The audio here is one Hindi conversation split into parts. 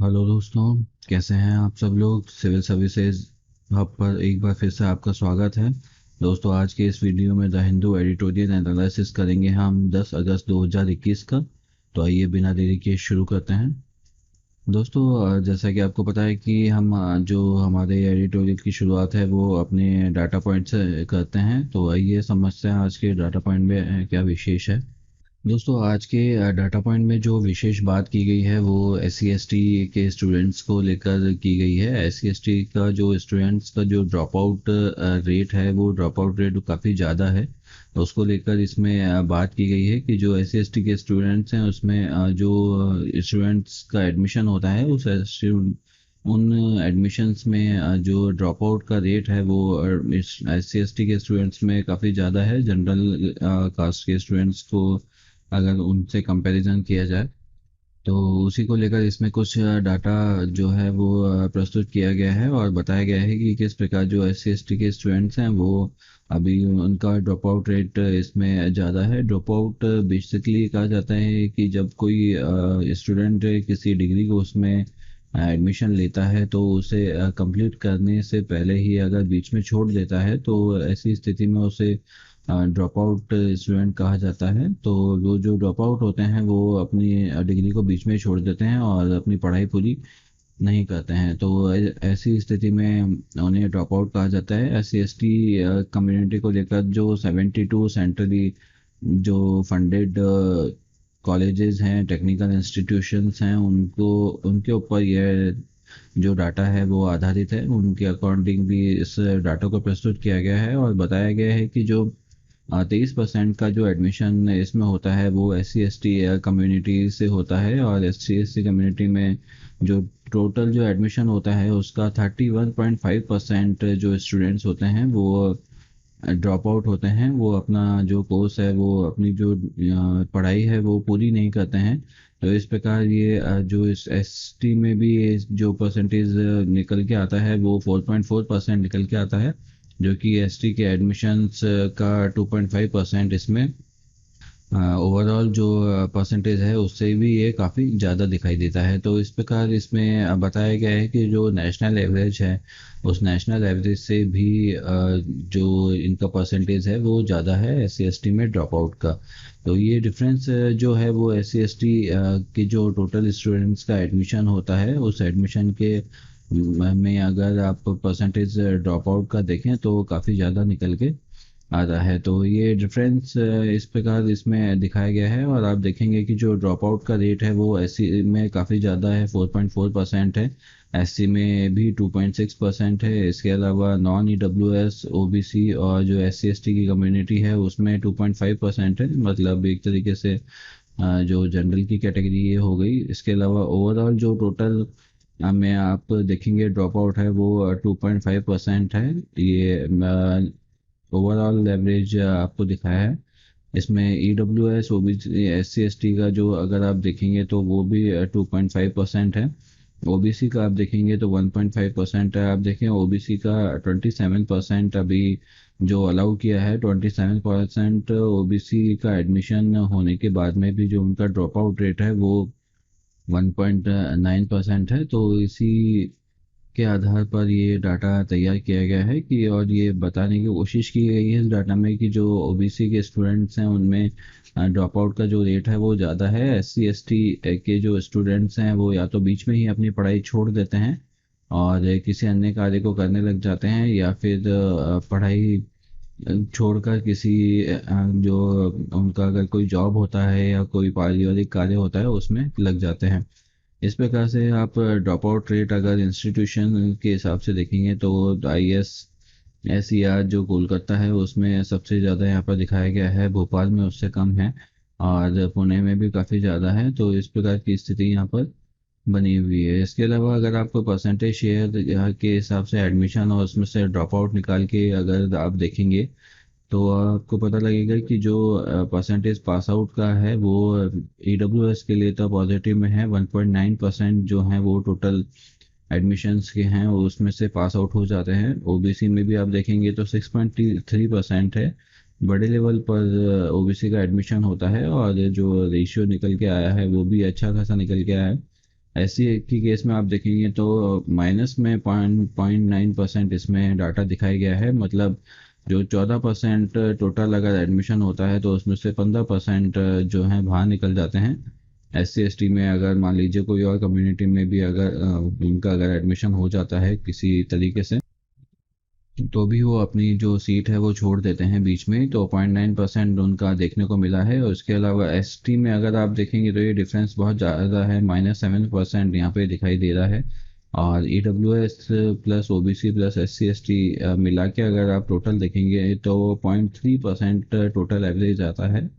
हेलो दोस्तों। कैसे हैं आप सब लोग। सिविल सर्विसेज हब पर एक बार फिर से आपका स्वागत है। दोस्तों, आज के इस वीडियो में द हिंदू एडिटोरियल एनालिसिस करेंगे हम 10 अगस्त 2021 का। तो आइए बिना देरी के शुरू करते हैं। दोस्तों, जैसा कि आपको पता है कि हम जो हमारे एडिटोरियल की शुरुआत है वो अपने डाटा पॉइंट से करते हैं। तो आइए समझते हैं आज के डाटा पॉइंट में क्या विशेष है। दोस्तों, आज के डाटा पॉइंट में जो विशेष बात की गई है वो एस सी एस टी के स्टूडेंट्स को लेकर की गई है। एस सी एस टी का जो स्टूडेंट्स का जो ड्रॉप आउट रेट है वो ड्रॉप आउट रेट काफ़ी ज़्यादा है। तो उसको लेकर इसमें बात की गई है कि जो एस सी एस टी के स्टूडेंट्स हैं उसमें जो स्टूडेंट्स का एडमिशन होता है उन एडमिशन्स में जो ड्रॉप आउट का रेट है वो एस सी एस टी के स्टूडेंट्स में काफ़ी ज़्यादा है जनरल कास्ट के स्टूडेंट्स को अगर उनसे कंपैरिजन किया जाए। तो उसी को लेकर इसमें कुछ डाटा जो है वो प्रस्तुत किया गया है और बताया गया है कि किस प्रकार जो एस सी एस टी के स्टूडेंट्स हैं वो अभी उनका ड्रॉप आउट रेट इसमें ज़्यादा है। ड्रॉप आउट बेसिकली कहा जाता है कि जब कोई स्टूडेंट किसी डिग्री को उसमें एडमिशन लेता है तो उसे कंप्लीट करने से पहले ही अगर बीच में छोड़ देता है तो ऐसी स्थिति में उसे ड्रॉप आउट स्टूडेंट कहा जाता है। तो वो जो ड्रॉप आउट होते हैं वो अपनी डिग्री को बीच में ही छोड़ देते हैं और अपनी पढ़ाई पूरी नहीं करते हैं। तो ऐसी स्थिति में उन्हें ड्रॉप आउट कहा जाता है। S C S T community को लेकर जो 72 सेंट्रली जो फंडेड कॉलेजेस हैं, टेक्निकल इंस्टीट्यूशंस हैं, उनको उनके ऊपर यह जो डाटा है वो आधारित है। उनके अकॉर्डिंग भी इस डाटा को प्रस्तुत किया गया है और बताया गया है कि जो 23% का जो एडमिशन इसमें होता है वो S C S T community से होता है। और S C S T community में जो टोटल जो एडमिशन होता है उसका 31.5% जो स्टूडेंट्स होते हैं वो ड्रॉप आउट होते हैं। वो अपना जो कोर्स है वो अपनी जो पढ़ाई है वो पूरी नहीं करते हैं। तो इस प्रकार ये जो इस एस टी में भी ये जो परसेंटेज निकल के आता है वो 4.4% निकल के आता है, जो कि एस टी के एडमिशन्स का 2.5% इसमें ओवरऑल जो परसेंटेज है उससे भी ये काफ़ी ज़्यादा दिखाई देता है। तो इस प्रकार इसमें बताया गया है कि जो नेशनल एवरेज है उस नेशनल एवरेज से भी जो इनका परसेंटेज है वो ज़्यादा है एस सी एस टी में ड्रॉप आउट का। तो ये डिफरेंस जो है वो एस सी एस टी के जो टोटल स्टूडेंट्स का एडमिशन होता है उस एडमिशन के में अगर आप परसेंटेज ड्रॉप आउट का देखें तो काफ़ी ज़्यादा निकल के आता है। तो ये डिफरेंस इस प्रकार इसमें दिखाया गया है। और आप देखेंगे कि जो ड्रॉप आउट का रेट है वो एस सी में काफ़ी ज़्यादा है, 4.4% है। एस सी में भी 2.6% है। इसके अलावा non E W S O B C और जो एस सी एस टी की कम्युनिटी है उसमें 2.5% है। मतलब एक तरीके से जो जनरल की कैटेगरी ये हो गई। इसके अलावा ओवरऑल जो टोटल में आप देखेंगे ड्रॉप आउट है वो 2.5% है। ये ओवरऑल एवरेज आपको दिखाया है। इसमें E W S O B C S C S T का जो अगर आप देखेंगे तो वो भी 2.5% है। ओ बी सी का आप देखेंगे तो 1.5% है। आप देखें ओ बी सी का 27% अभी जो अलाउ किया है। 27% ओ बी सी का एडमिशन होने के बाद में भी जो उनका ड्रॉप आउट रेट है वो 1.9% है। तो इसी के आधार पर ये डाटा तैयार किया गया है कि और ये बताने की कोशिश की गई है इस डाटा में कि जो ओबीसी के स्टूडेंट्स हैं उनमें ड्रॉप आउट का जो रेट है वो ज़्यादा है। एस सी एस टी के जो स्टूडेंट्स हैं वो या तो बीच में ही अपनी पढ़ाई छोड़ देते हैं और किसी अन्य कार्य को करने लग जाते हैं, या फिर पढ़ाई छोड़कर किसी जो उनका अगर कोई जॉब होता है या कोई पारिवारिक कार्य होता है उसमें लग जाते हैं। इस प्रकार से आप ड्रॉप आउट रेट अगर इंस्टीट्यूशन के हिसाब से देखेंगे तो I S S E R जो कोलकाता है उसमें सबसे ज़्यादा यहाँ पर दिखाया गया है। भोपाल में उससे कम है और पुणे में भी काफ़ी ज़्यादा है। तो इस प्रकार की स्थिति यहाँ पर बनी हुई है। इसके अलावा अगर आपको परसेंटेज शेयर यहाँ के हिसाब से एडमिशन और उसमें से ड्रॉप आउट निकाल के अगर आप देखेंगे तो आपको पता लगेगा कि जो परसेंटेज पास आउट का है वो ई डब्ल्यू एस के लिए तो पॉजिटिव में है। 1.9% जो है वो टोटल एडमिशन्स के हैं और उसमें से पास आउट हो जाते हैं। ओबीसी में भी आप देखेंगे तो 6.3% है। बड़े लेवल पर ओबीसी का एडमिशन होता है और जो रेशियो निकल के आया है वो भी अच्छा खासा निकल के आया है। ऐसी की केस में आप देखेंगे तो माइनस में 0.9% इसमें डाटा दिखाया गया है। मतलब जो 14% टोटल अगर एडमिशन होता है तो उसमें से 15% जो है बाहर निकल जाते हैं। SC ST में अगर मान लीजिए कोई और कम्युनिटी में भी अगर उनका अगर एडमिशन हो जाता है किसी तरीके से, तो भी वो अपनी जो सीट है वो छोड़ देते हैं बीच में। तो 0.9% उनका देखने को मिला है। और उसके अलावा ST में अगर आप देखेंगे तो ये डिफरेंस बहुत ज़्यादा है, -7% यहाँ पे दिखाई दे रहा है। और EWS plus OBC plus SC ST मिला के अगर आप टोटल देखेंगे तो 0.3% टोटल एवरेज आता है।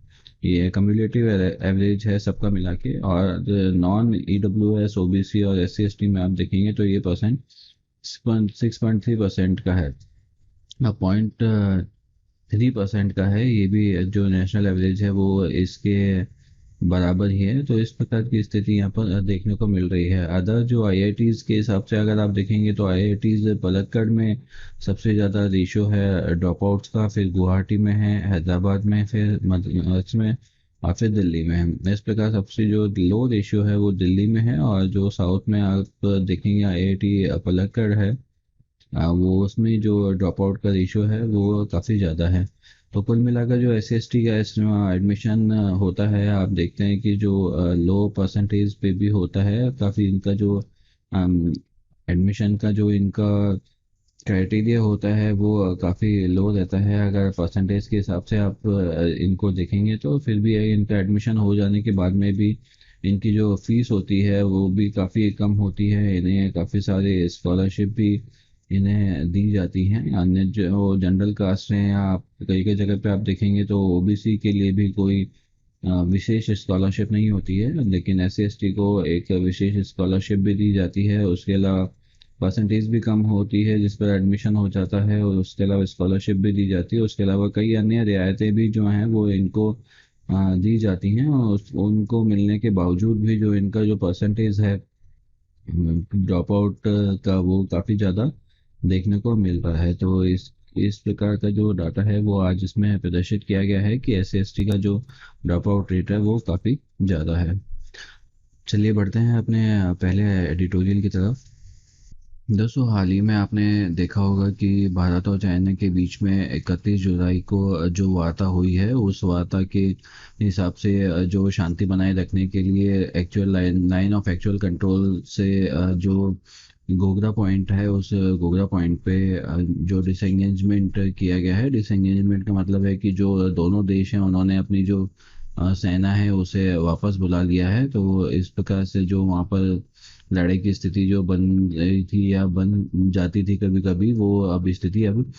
ये कम्युलेटिव एवरेज है सबका मिला के। और नॉन EWS OBC और SC ST में आप देखेंगे तो ये परसेंट 6.3% का है। 0.3% का है। ये भी जो नेशनल एवरेज है वो इसके बराबर ही है। तो इस प्रकार की स्थिति यहाँ पर देखने को मिल रही है। अदर जो IITs के हिसाब से अगर आप देखेंगे तो IITs पलक्कड़ में सबसे ज़्यादा रेशो है ड्रॉप आउट्स का, फिर गुवाहाटी में है, हैदराबाद में, फिर इसमें और फिर दिल्ली में है। इस प्रकार सबसे जो लो रेशियो है वो दिल्ली में है। और जो साउथ में आप देखेंगे IIT पलक्कड़ है, वो उसमें जो ड्रॉप आउट का रेशो है वो काफ़ी ज़्यादा है। तो कुल मिलाकर जो SC ST का इसमें एडमिशन होता है, आप देखते हैं कि जो लो परसेंटेज पे भी होता है काफ़ी। इनका जो एडमिशन का जो इनका क्राइटेरिया होता है वो काफ़ी लो रहता है। अगर परसेंटेज के हिसाब से आप इनको देखेंगे तो फिर भी इनका एडमिशन हो जाने के बाद में भी इनकी जो फीस होती है वो भी काफ़ी कम होती है। इन्हें काफ़ी सारे स्कॉलरशिप भी इन्हें दी जाती हैं। अन्य जो जनरल कास्ट हैं या आप कई कई जगह पे आप देखेंगे तो OBC के लिए भी कोई विशेष स्कॉलरशिप नहीं होती है, लेकिन SC ST को एक विशेष स्कॉलरशिप भी दी जाती है। उसके अलावा परसेंटेज भी कम होती है जिस पर एडमिशन हो जाता है, और उसके अलावा स्कॉलरशिप भी दी जाती है। उसके अलावा कई अन्य रियायतें भी जो हैं वो इनको दी जाती हैं। और उनको मिलने के बावजूद भी जो इनका जो परसेंटेज है ड्रॉप आउट का वो काफ़ी ज़्यादा देखने को मिल रहा है। तो इस प्रकार का जो डाटा है वो आज इसमें प्रदर्शित किया गया है कि SC ST का जो ड्रॉप आउट रेट है वो काफ़ी ज़्यादा है। चलिए बढ़ते हैं अपने पहले एडिटोरियल की तरफ। दोस्तों, हाल ही में आपने देखा होगा कि भारत और चाइना के बीच में 31 जुलाई को जो वार्ता हुई है, उस वार्ता के हिसाब से जो शांति बनाए रखने के लिए actual line of actual control से जो गोगरा पॉइंट है, उस गोगरा पॉइंट पे जो डिसएंगेजमेंट किया गया है। डिसएंगेजमेंट का मतलब है कि जो दोनों देश हैं उन्होंने अपनी जो सेना है उसे वापस बुला लिया है। तो इस प्रकार से जो वहाँ पर लड़ाई की स्थिति जो बन रही थी या बन जाती थी कभी कभी, वो अब स्थिति अब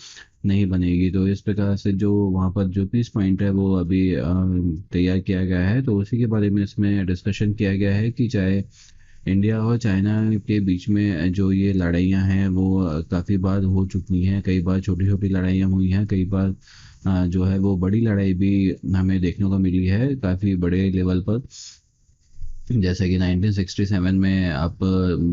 नहीं बनेगी। तो इस प्रकार से जो वहाँ पर जो पीस पॉइंट है वो अभी तैयार किया गया है। तो उसी के बारे में इसमें डिस्कशन किया गया है कि चाहे इंडिया और चाइना के बीच में जो ये लड़ाइयाँ हैं वो काफ़ी बार हो चुकी हैं। कई बार छोटी छोटी लड़ाइयाँ हुई हैं, कई बार जो है वो बड़ी लड़ाई भी हमें देखने को मिली है काफ़ी बड़े लेवल पर। जैसे कि 1967 में आप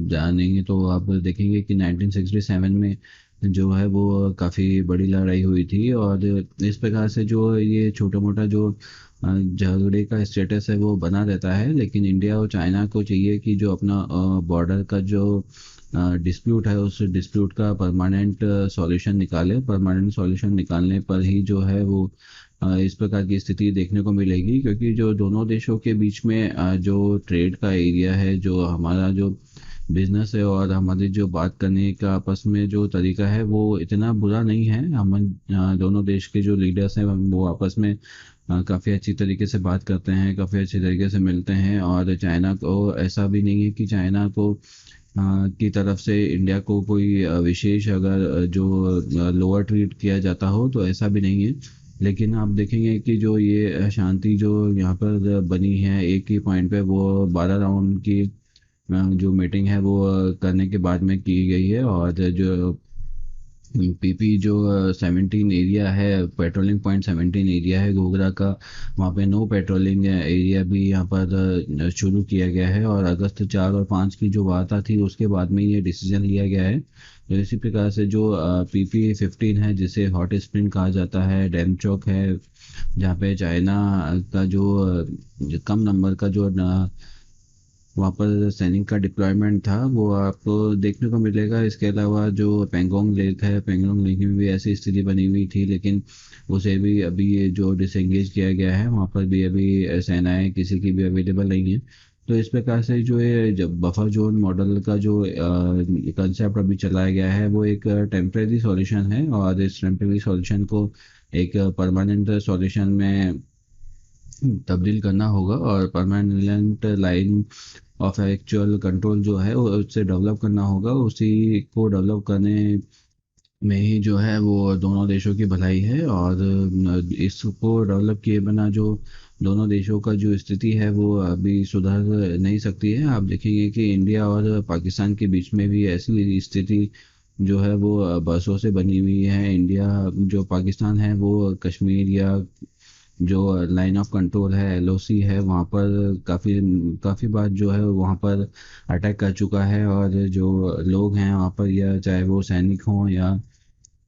जानेंगे तो आप देखेंगे कि 1967 में जो है वो काफ़ी बड़ी लड़ाई हुई थी। और इस प्रकार से जो ये छोटा मोटा जो झगड़े का स्टेटस है वो बना रहता है। लेकिन इंडिया और चाइना को चाहिए कि जो अपना बॉर्डर का जो डिस्प्यूट है उस डिस्प्यूट का परमानेंट सॉल्यूशन निकाले। परमानेंट सॉल्यूशन निकालने पर ही जो है वो इस प्रकार की स्थिति देखने को मिलेगी। क्योंकि जो दोनों देशों के बीच में जो ट्रेड का एरिया है, जो हमारा जो बिजनेस है और हमारी जो बात करने का आपस में जो तरीका है वो इतना बुरा नहीं है। हम दोनों देश के जो लीडर्स हैं वो आपस में काफ़ी अच्छी तरीके से बात करते हैं, काफ़ी अच्छी तरीके से मिलते हैं। और चाइना को ऐसा भी नहीं है कि चाइना को की तरफ से इंडिया को कोई विशेष अगर जो लोअर ट्रीट किया जाता हो, तो ऐसा भी नहीं है। लेकिन आप देखेंगे कि जो ये शांति जो यहाँ पर बनी है एक ही पॉइंट पे, वो 12 राउंड की जो मीटिंग है वो करने के बाद में की गई है। और जो PP जो 17 एरिया है, पेट्रोलिंग पॉइंट 17 एरिया है घोघरा का, वहाँ पे नो पेट्रोलिंग एरिया भी यहाँ पर शुरू किया गया है। और अगस्त 4 और 5 की जो वार्ता थी उसके बाद में ये डिसीजन लिया गया है। तो इसी प्रकार से जो PP 15 है, जिसे हॉट स्प्रिंग कहा जाता है, डैम चौक है, जहाँ पे चाइना का जो कम नंबर का जो वहाँ पर सैनिक का डिप्लॉयमेंट था, वो आपको देखने को मिलेगा। इसके अलावा जो पेंगोंग लेक है, पेंगोंग लेक में भी ऐसी स्थिति बनी हुई थी, लेकिन उसे भी अभी ये जो डिसएंगेज किया गया है, वहाँ पर भी अभी सेनाएं किसी की भी अवेलेबल नहीं है। तो इस प्रकार से जो ये जब बफर जोन मॉडल का जो कंसेप्ट अभी चलाया गया है, वो एक टेम्परेरी सॉल्यूशन है, और इस टेम्परेरी सॉल्यूशन को एक परमानेंट सॉल्यूशन में तब्दील करना होगा, और permanent line of actual control जो है वो उससे डेवलप करना होगा। उसी को डेवलप करने में ही जो है वो दोनों देशों की भलाई है, और इसको डेवलप किए बिना जो दोनों देशों का जो स्थिति है वो अभी सुधर नहीं सकती है। आप देखेंगे कि इंडिया और पाकिस्तान के बीच में भी ऐसी स्थिति जो है वो बरसों से बनी हुई है। इंडिया जो पाकिस्तान है वो कश्मीर या जो लाइन ऑफ कंट्रोल है, एलओसी है, वहाँ पर काफ़ी काफ़ी बार जो है वहाँ पर अटैक कर चुका है, और जो लोग हैं वहाँ पर, या चाहे वो सैनिक हों या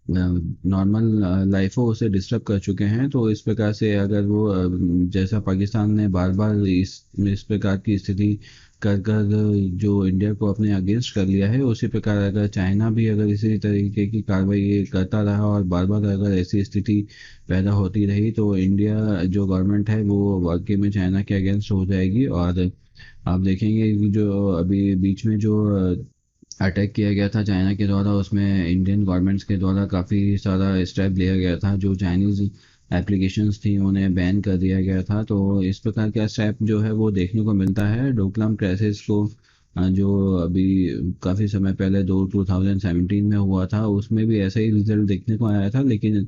नॉर्मल लाइफ हो, उसे डिस्टर्ब कर चुके हैं। तो इस प्रकार से अगर वो जैसा पाकिस्तान ने बार बार इस प्रकार की स्थिति कर कर जो इंडिया को अपने अगेंस्ट कर लिया है, उसी प्रकार अगर चाइना भी अगर इसी तरीके की कार्रवाई करता रहा और बार बार अगर ऐसी स्थिति पैदा होती रही, तो इंडिया जो गवर्नमेंट है वो वाकई में चाइना के अगेंस्ट हो जाएगी। और आप देखेंगे कि जो अभी बीच में जो अटैक किया गया था चाइना के द्वारा, उसमें इंडियन गवर्नमेंट्स के द्वारा काफ़ी सारा स्टेप लिया गया था। जो चाइनीज़ एप्लीकेशंस थी उन्हें बैन कर दिया गया था। तो इस प्रकार का स्टेप जो है वो देखने को मिलता है। डोकलाम क्राइसिस को जो अभी काफ़ी समय पहले 2017 में हुआ था, उसमें भी ऐसा ही रिजल्ट देखने को आया था। लेकिन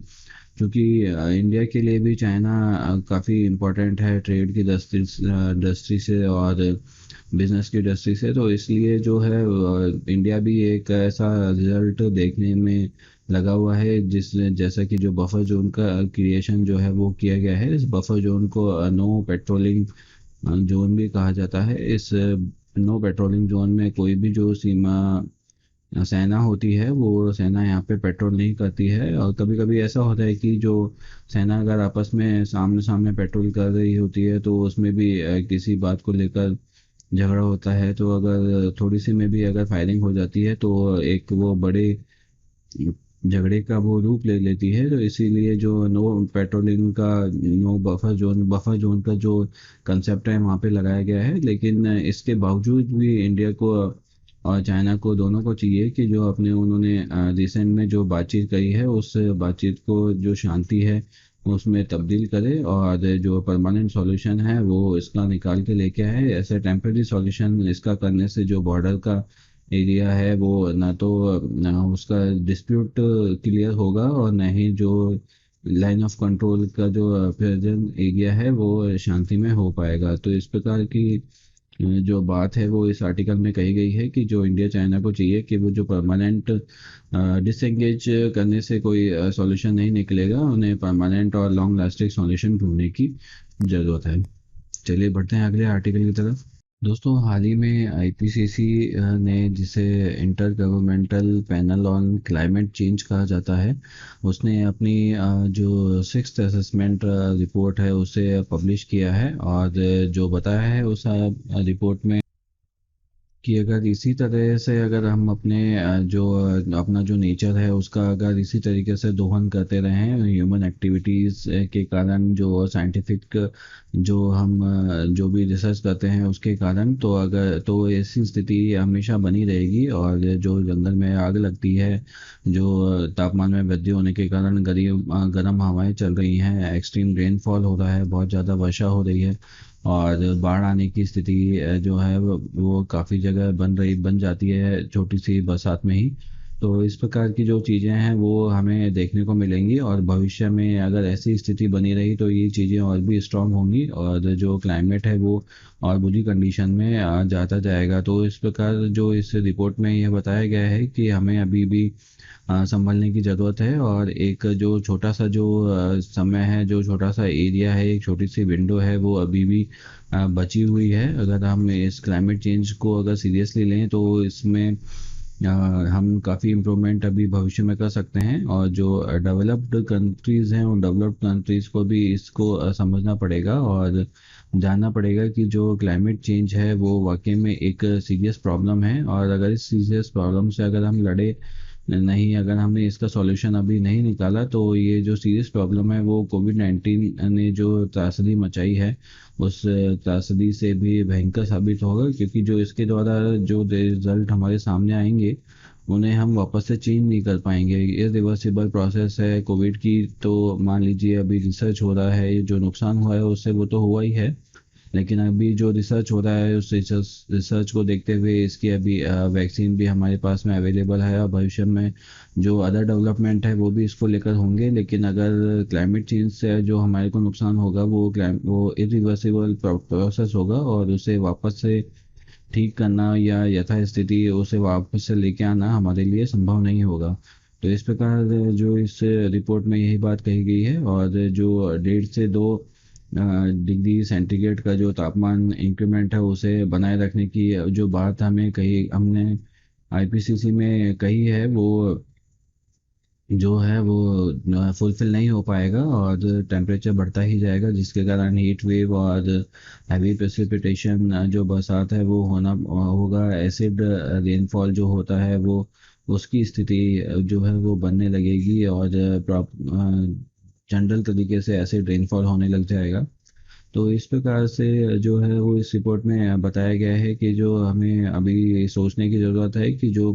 क्योंकि इंडिया के लिए भी चाइना काफ़ी इम्पोर्टेंट है ट्रेड की दृष्टि से और बिजनेस की दृष्टि से, तो इसलिए जो है इंडिया भी एक ऐसा रिजल्ट देखने में लगा हुआ है, जिस जैसा कि जो बफर जोन का क्रिएशन जो है वो किया गया है। इस बफर जोन को नो पेट्रोलिंग जोन भी कहा जाता है। इस नो पेट्रोलिंग जोन में कोई भी जो सीमा सेना होती है, वो सेना यहाँ पे पेट्रोल नहीं करती है। और कभी कभी ऐसा होता है कि जो सेना अगर आपस में सामने सामने पेट्रोल कर रही होती है, तो उसमें भी किसी बात को लेकर झगड़ा होता है, तो अगर थोड़ी सी में भी अगर फायरिंग हो जाती है, तो एक वो बड़े झगड़े का वो रूप ले लेती है। तो इसीलिए जो नो पेट्रोलिंग का, नो बफर जोन का जो कंसेप्ट है वहाँ पे लगाया गया है। लेकिन इसके बावजूद भी इंडिया को और चाइना को, दोनों को चाहिए कि जो अपने उन्होंने रिसेंट में जो बातचीत करी है, उस बातचीत को जो शांति है उसमें तब्दील करे, और जो परमानेंट सॉल्यूशन है वो इसका निकाल के लेके आए। ऐसे टेम्परेरी सॉल्यूशन इसका करने से जो बॉर्डर का एरिया है वो ना तो ना उसका डिस्प्यूट क्लियर होगा, और ना ही जो लाइन ऑफ कंट्रोल का जो प्रेजेंट एरिया है वो शांति में हो पाएगा। तो इस प्रकार की जो बात है वो इस आर्टिकल में कही गई है कि जो इंडिया चाइना को चाहिए कि वो जो परमानेंट डिसएंगेज करने से कोई सॉल्यूशन नहीं निकलेगा, उन्हें परमानेंट और लॉन्ग लास्टिंग सॉल्यूशन ढूंढने की ज़रूरत है। चलिए बढ़ते हैं अगले आर्टिकल की तरफ। दोस्तों, हाल ही में आईपीसीसी ने, जिसे inter governmental panel on climate change कहा जाता है, उसने अपनी जो सिक्स्थ असेसमेंट रिपोर्ट है उसे पब्लिश किया है। और जो बताया है उस रिपोर्ट में कि अगर इसी तरह से अगर हम अपने अपना जो नेचर है उसका अगर इसी तरीके से दोहन करते रहें ह्यूमन एक्टिविटीज़ के कारण, जो साइंटिफिक जो हम जो भी रिसर्च करते हैं उसके कारण, तो अगर तो ऐसी स्थिति हमेशा बनी रहेगी। और जो जंगल में आग लगती है, जो तापमान में वृद्धि होने के कारण गर्म हवाएं चल रही हैं, एक्सट्रीम रेनफॉल हो रहा है, बहुत ज़्यादा वर्षा हो रही है, और बाढ़ आने की स्थिति जो है वो काफ़ी जगह बन जाती है छोटी सी बरसात में ही। तो इस प्रकार की जो चीज़ें हैं वो हमें देखने को मिलेंगी, और भविष्य में अगर ऐसी स्थिति बनी रही तो ये चीज़ें और भी स्ट्रांग होंगी, और जो क्लाइमेट है वो और बुरी कंडीशन में जाता जाएगा। तो इस प्रकार जो इस रिपोर्ट में यह बताया गया है कि हमें अभी भी संभलने की ज़रूरत है, और एक जो छोटा सा जो समय है, जो छोटा सा एरिया है, एक छोटी सी विंडो है, वो अभी भी बची हुई है। अगर हम इस क्लाइमेट चेंज को अगर सीरियसली लें तो इसमें हम काफ़ी इम्प्रूवमेंट अभी भविष्य में कर सकते हैं। और जो डेवलप्ड कंट्रीज़ हैं उन डेवलप्ड कंट्रीज़ को भी इसको समझना पड़ेगा, और जानना पड़ेगा कि जो क्लाइमेट चेंज है वो वाकई में एक सीरियस प्रॉब्लम है, और अगर इस सीरियस प्रॉब्लम से अगर हम लड़े नहीं, अगर हमने इसका सॉल्यूशन अभी नहीं निकाला, तो ये जो सीरियस प्रॉब्लम है वो कोविड-19 ने जो त्रासदी मचाई है उस त्रासदी से भी भयंकर साबित होगा, क्योंकि जो इसके द्वारा जो रिजल्ट हमारे सामने आएंगे उन्हें हम वापस से चेंज नहीं कर पाएंगे। इरिवर्सिबल प्रोसेस है कोविड की, तो मान लीजिए अभी रिसर्च हो रहा है, जो नुकसान हुआ है उससे वो तो हुआ ही है, लेकिन अभी जो रिसर्च हो रहा है उस रिसर्च को देखते हुए इसकी अभी वैक्सीन भी हमारे पास में अवेलेबल है, और भविष्य में जो अदर डेवलपमेंट है वो भी इसको लेकर होंगे। लेकिन अगर क्लाइमेट चेंज से जो हमारे को नुकसान होगा वो इरिवर्सिबल प्रोसेस होगा, और उसे वापस से ठीक करना या यथास्थिति उसे वापस से लेके आना हमारे लिए संभव नहीं होगा। तो इस प्रकार जो इस रिपोर्ट में यही बात कही गई है, और जो 1.5 से 2 डिग्री सेंटीग्रेड का जो तापमान इंक्रीमेंट है उसे बनाए रखने की जो बात हमें कही, हमने आईपीसीसी में कही है, वो जो है वो फुलफिल नहीं हो पाएगा, और टेम्परेचर बढ़ता ही जाएगा, जिसके कारण हीट वेव और हैवी प्रेसिपिटेशन जो बरसात है वो होना होगा। एसिड रेनफॉल जो होता है वो उसकी स्थिति जो है वो बनने लगेगी, और जनरल तरीके से एसिड रेनफॉल होने लग जाएगा। तो इस प्रकार से जो है वो इस रिपोर्ट में बताया गया है कि जो हमें अभी सोचने की ज़रूरत है कि जो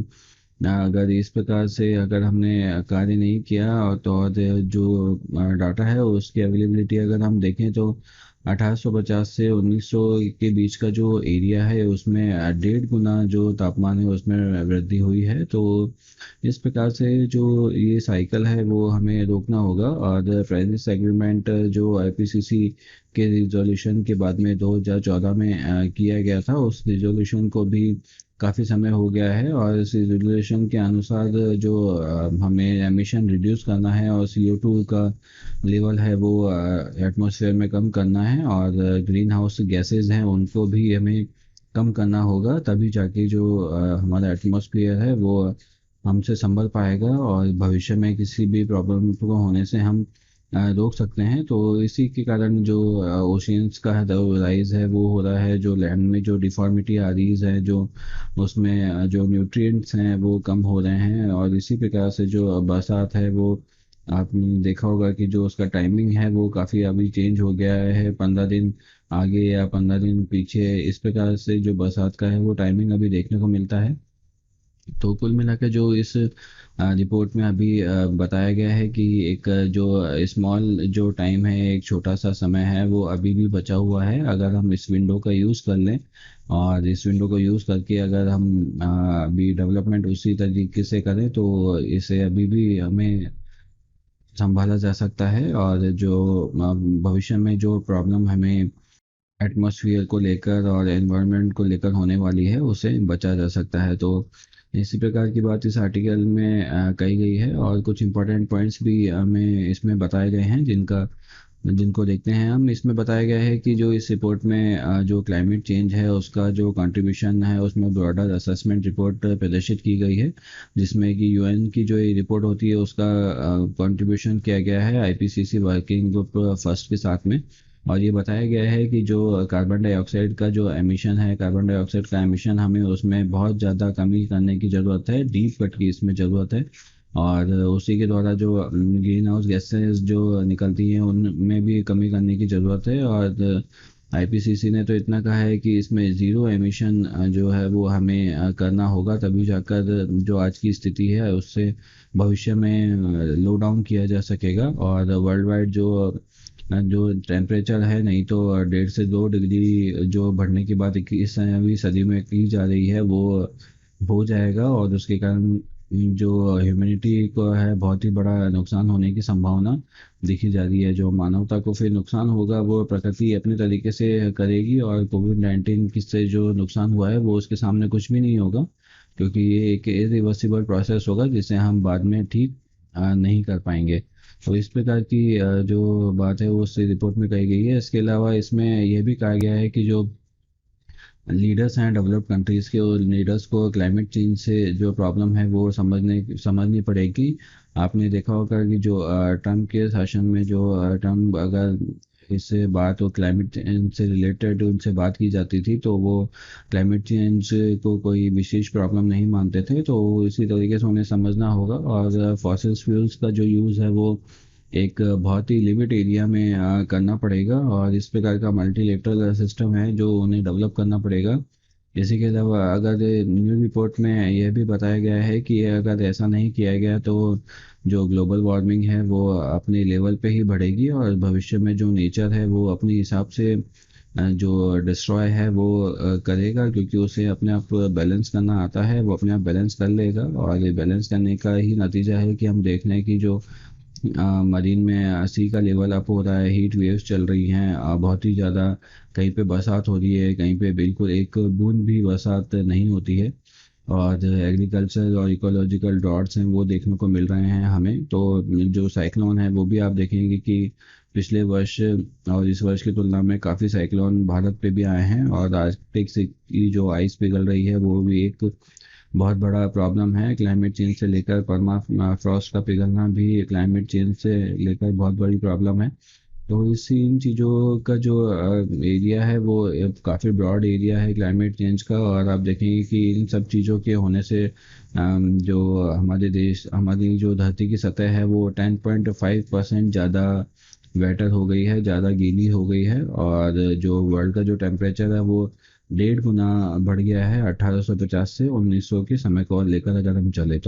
अगर इस प्रकार से अगर हमने कार्य नहीं किया, और जो डाटा है उसकी अवेलेबिलिटी अगर हम देखें तो 1850 से 1900 के बीच का जो एरिया है उसमें 1.5 गुना जो तापमान है उसमें वृद्धि हुई है। तो इस प्रकार से जो ये साइकिल है वो हमें रोकना होगा, और पेरिस एग्रीमेंट जो आईपीसीसी के रिजोल्यूशन के बाद में 2014 में किया गया था, उस रिजोल्यूशन को भी काफ़ी समय हो गया है, और इस रेगुलेशन के अनुसार जो हमें एमिशन रिड्यूस करना है और CO2 का लेवल है वो एटमॉस्फेयर में कम करना है, और ग्रीन हाउस गैसेज हैं उनको भी हमें कम करना होगा, तभी जाके जो हमारा एटमॉस्फेयर है वो हमसे संभल पाएगा, और भविष्य में किसी भी प्रॉब्लम को होने से हम रोक सकते हैं। तो इसी के कारण जो ओशियंस का राइज है वो हो रहा है, जो लैंड में जो डिफॉर्मिटी आ रही है, जो उसमें जो न्यूट्रिएंट्स हैं वो कम हो रहे हैं, और इसी प्रकार से जो बरसात है वो आपने देखा होगा कि जो उसका टाइमिंग है वो काफ़ी अभी चेंज हो गया है, 15 दिन आगे या 15 दिन पीछे, इस प्रकार से जो बरसात का है वो टाइमिंग अभी देखने को मिलता है। तो कुल मिलाकर जो इस रिपोर्ट में अभी बताया गया है कि एक जो स्मॉल जो टाइम है, एक छोटा सा समय है वो अभी भी बचा हुआ है, अगर हम इस विंडो का यूज़ कर लें, और इस विंडो को यूज़ करके अगर हम अभी डेवलपमेंट उसी तरीके से करें तो इसे अभी भी हमें संभाला जा सकता है, और जो भविष्य में जो प्रॉब्लम हमें एटमॉस्फेयर को लेकर और एनवायरनमेंट को लेकर होने वाली है उसे बचा जा सकता है। तो इसी प्रकार की बात इस आर्टिकल में कही गई है, और कुछ इंपॉर्टेंट पॉइंट्स भी हमें इसमें बताए गए हैं जिनको देखते हैं हम। इसमें बताया गया है कि जो इस रिपोर्ट में जो क्लाइमेट चेंज है उसका जो कंट्रीब्यूशन है उसमें ब्रॉडर असेसमेंट रिपोर्ट प्रदर्शित की गई है, जिसमें कि यूएन की जो ये रिपोर्ट होती है उसका कंट्रीब्यूशन किया गया है आईपीसीसी वर्किंग ग्रुप फर्स्ट के साथ में। और ये बताया गया है कि जो कार्बन डाइऑक्साइड का जो एमिशन है, कार्बन डाइऑक्साइड का एमिशन हमें उसमें बहुत ज़्यादा कमी करने की ज़रूरत है, डीप कट की इसमें ज़रूरत है, और उसी के द्वारा जो ग्रीन हाउस गैसेस जो निकलती हैं उनमें भी कमी करने की ज़रूरत है। और आईपीसीसी ने तो इतना कहा है कि इसमें ज़ीरो एमिशन जो है वो हमें करना होगा, तभी जाकर जो आज की स्थिति है उससे भविष्य में लो डाउन किया जा सकेगा, और वर्ल्ड वाइड जो टेम्परेचर है, नहीं तो 1.5 से 2 डिग्री जो बढ़ने की बात 21वीं सदी में की जा रही है वो हो जाएगा, और उसके कारण जो ह्यूमैनिटी को है बहुत ही बड़ा नुकसान होने की संभावना देखी जा रही है। जो मानवता को फिर नुकसान होगा वो प्रकृति अपने तरीके से करेगी, और कोविड-19 से जो नुकसान हुआ है वो उसके सामने कुछ भी नहीं होगा, क्योंकि ये एक इरिवर्सिबल प्रोसेस होगा जिसे हम बाद में ठीक नहीं कर पाएंगे। तो इस प्रकार की जो बात है वो उस रिपोर्ट में कही गई है। इसके अलावा इसमें यह भी कहा गया है कि जो लीडर्स हैं डेवलप्ड कंट्रीज़ के, और लीडर्स को क्लाइमेट चेंज से जो प्रॉब्लम है वो समझनी पड़ेगी। आपने देखा होगा कि जो ट्रम्प के शासन में जो ट्रम्प अगर इससे बात, वो क्लाइमेट चेंज से रिलेटेड उनसे बात की जाती थी तो वो क्लाइमेट चेंज को कोई विशेष प्रॉब्लम नहीं मानते थे। तो इसी तरीके से उन्हें समझना होगा। और फॉसिल फ्यूल्स का जो यूज़ है वो एक बहुत ही लिमिट एरिया में करना पड़ेगा, और इस प्रकार का मल्टीलेटरल सिस्टम है जो उन्हें डेवलप करना पड़ेगा। इसी के अलावा अगर न्यू रिपोर्ट में यह भी बताया गया है कि अगर ऐसा नहीं किया गया तो जो ग्लोबल वार्मिंग है वो अपने लेवल पे ही बढ़ेगी, और भविष्य में जो नेचर है वो अपने हिसाब से जो डिस्ट्रॉय है वो करेगा, क्योंकि उसे अपने आप बैलेंस करना आता है, वो अपने आप बैलेंस कर लेगा। और ये बैलेंस करने का ही नतीजा है कि हम देख रहे हैं कि जो मरीन में सी का लेवल अप हो रहा है, हीट वेव्स चल रही हैं, बहुत ही ज़्यादा कहीं पे बरसात हो रही है, कहीं पे बिल्कुल एक बूंद भी बरसात नहीं होती है। और एग्रीकल्चर और इकोलॉजिकल ड्रॉट्स हैं वो देखने को मिल रहे हैं हमें। तो जो साइक्लोन है वो भी आप देखेंगे कि पिछले वर्ष और इस वर्ष की तुलना में काफ़ी साइक्लोन भारत पे भी आए हैं। और आर्कटिक से की जो आइस पिघल रही है वो भी एक बहुत बड़ा प्रॉब्लम है। क्लाइमेट चेंज से लेकर फ्रॉस्ट का पिघलना भी क्लाइमेट चेंज से लेकर बहुत बड़ी प्रॉब्लम है। तो इसी इन चीज़ों का जो एरिया है वो काफ़ी ब्रॉड एरिया है क्लाइमेट चेंज का। और आप देखेंगे कि इन सब चीज़ों के होने से जो हमारी जो धरती की सतह है वो 10.5% ज़्यादा वेटर हो गई है, ज़्यादा गीली हो गई है। और जो वर्ल्ड का जो टेम्परेचर है वो 1.5 गुना बढ़ गया है 1850 से 1900 के समय को लेकर अगर हम चले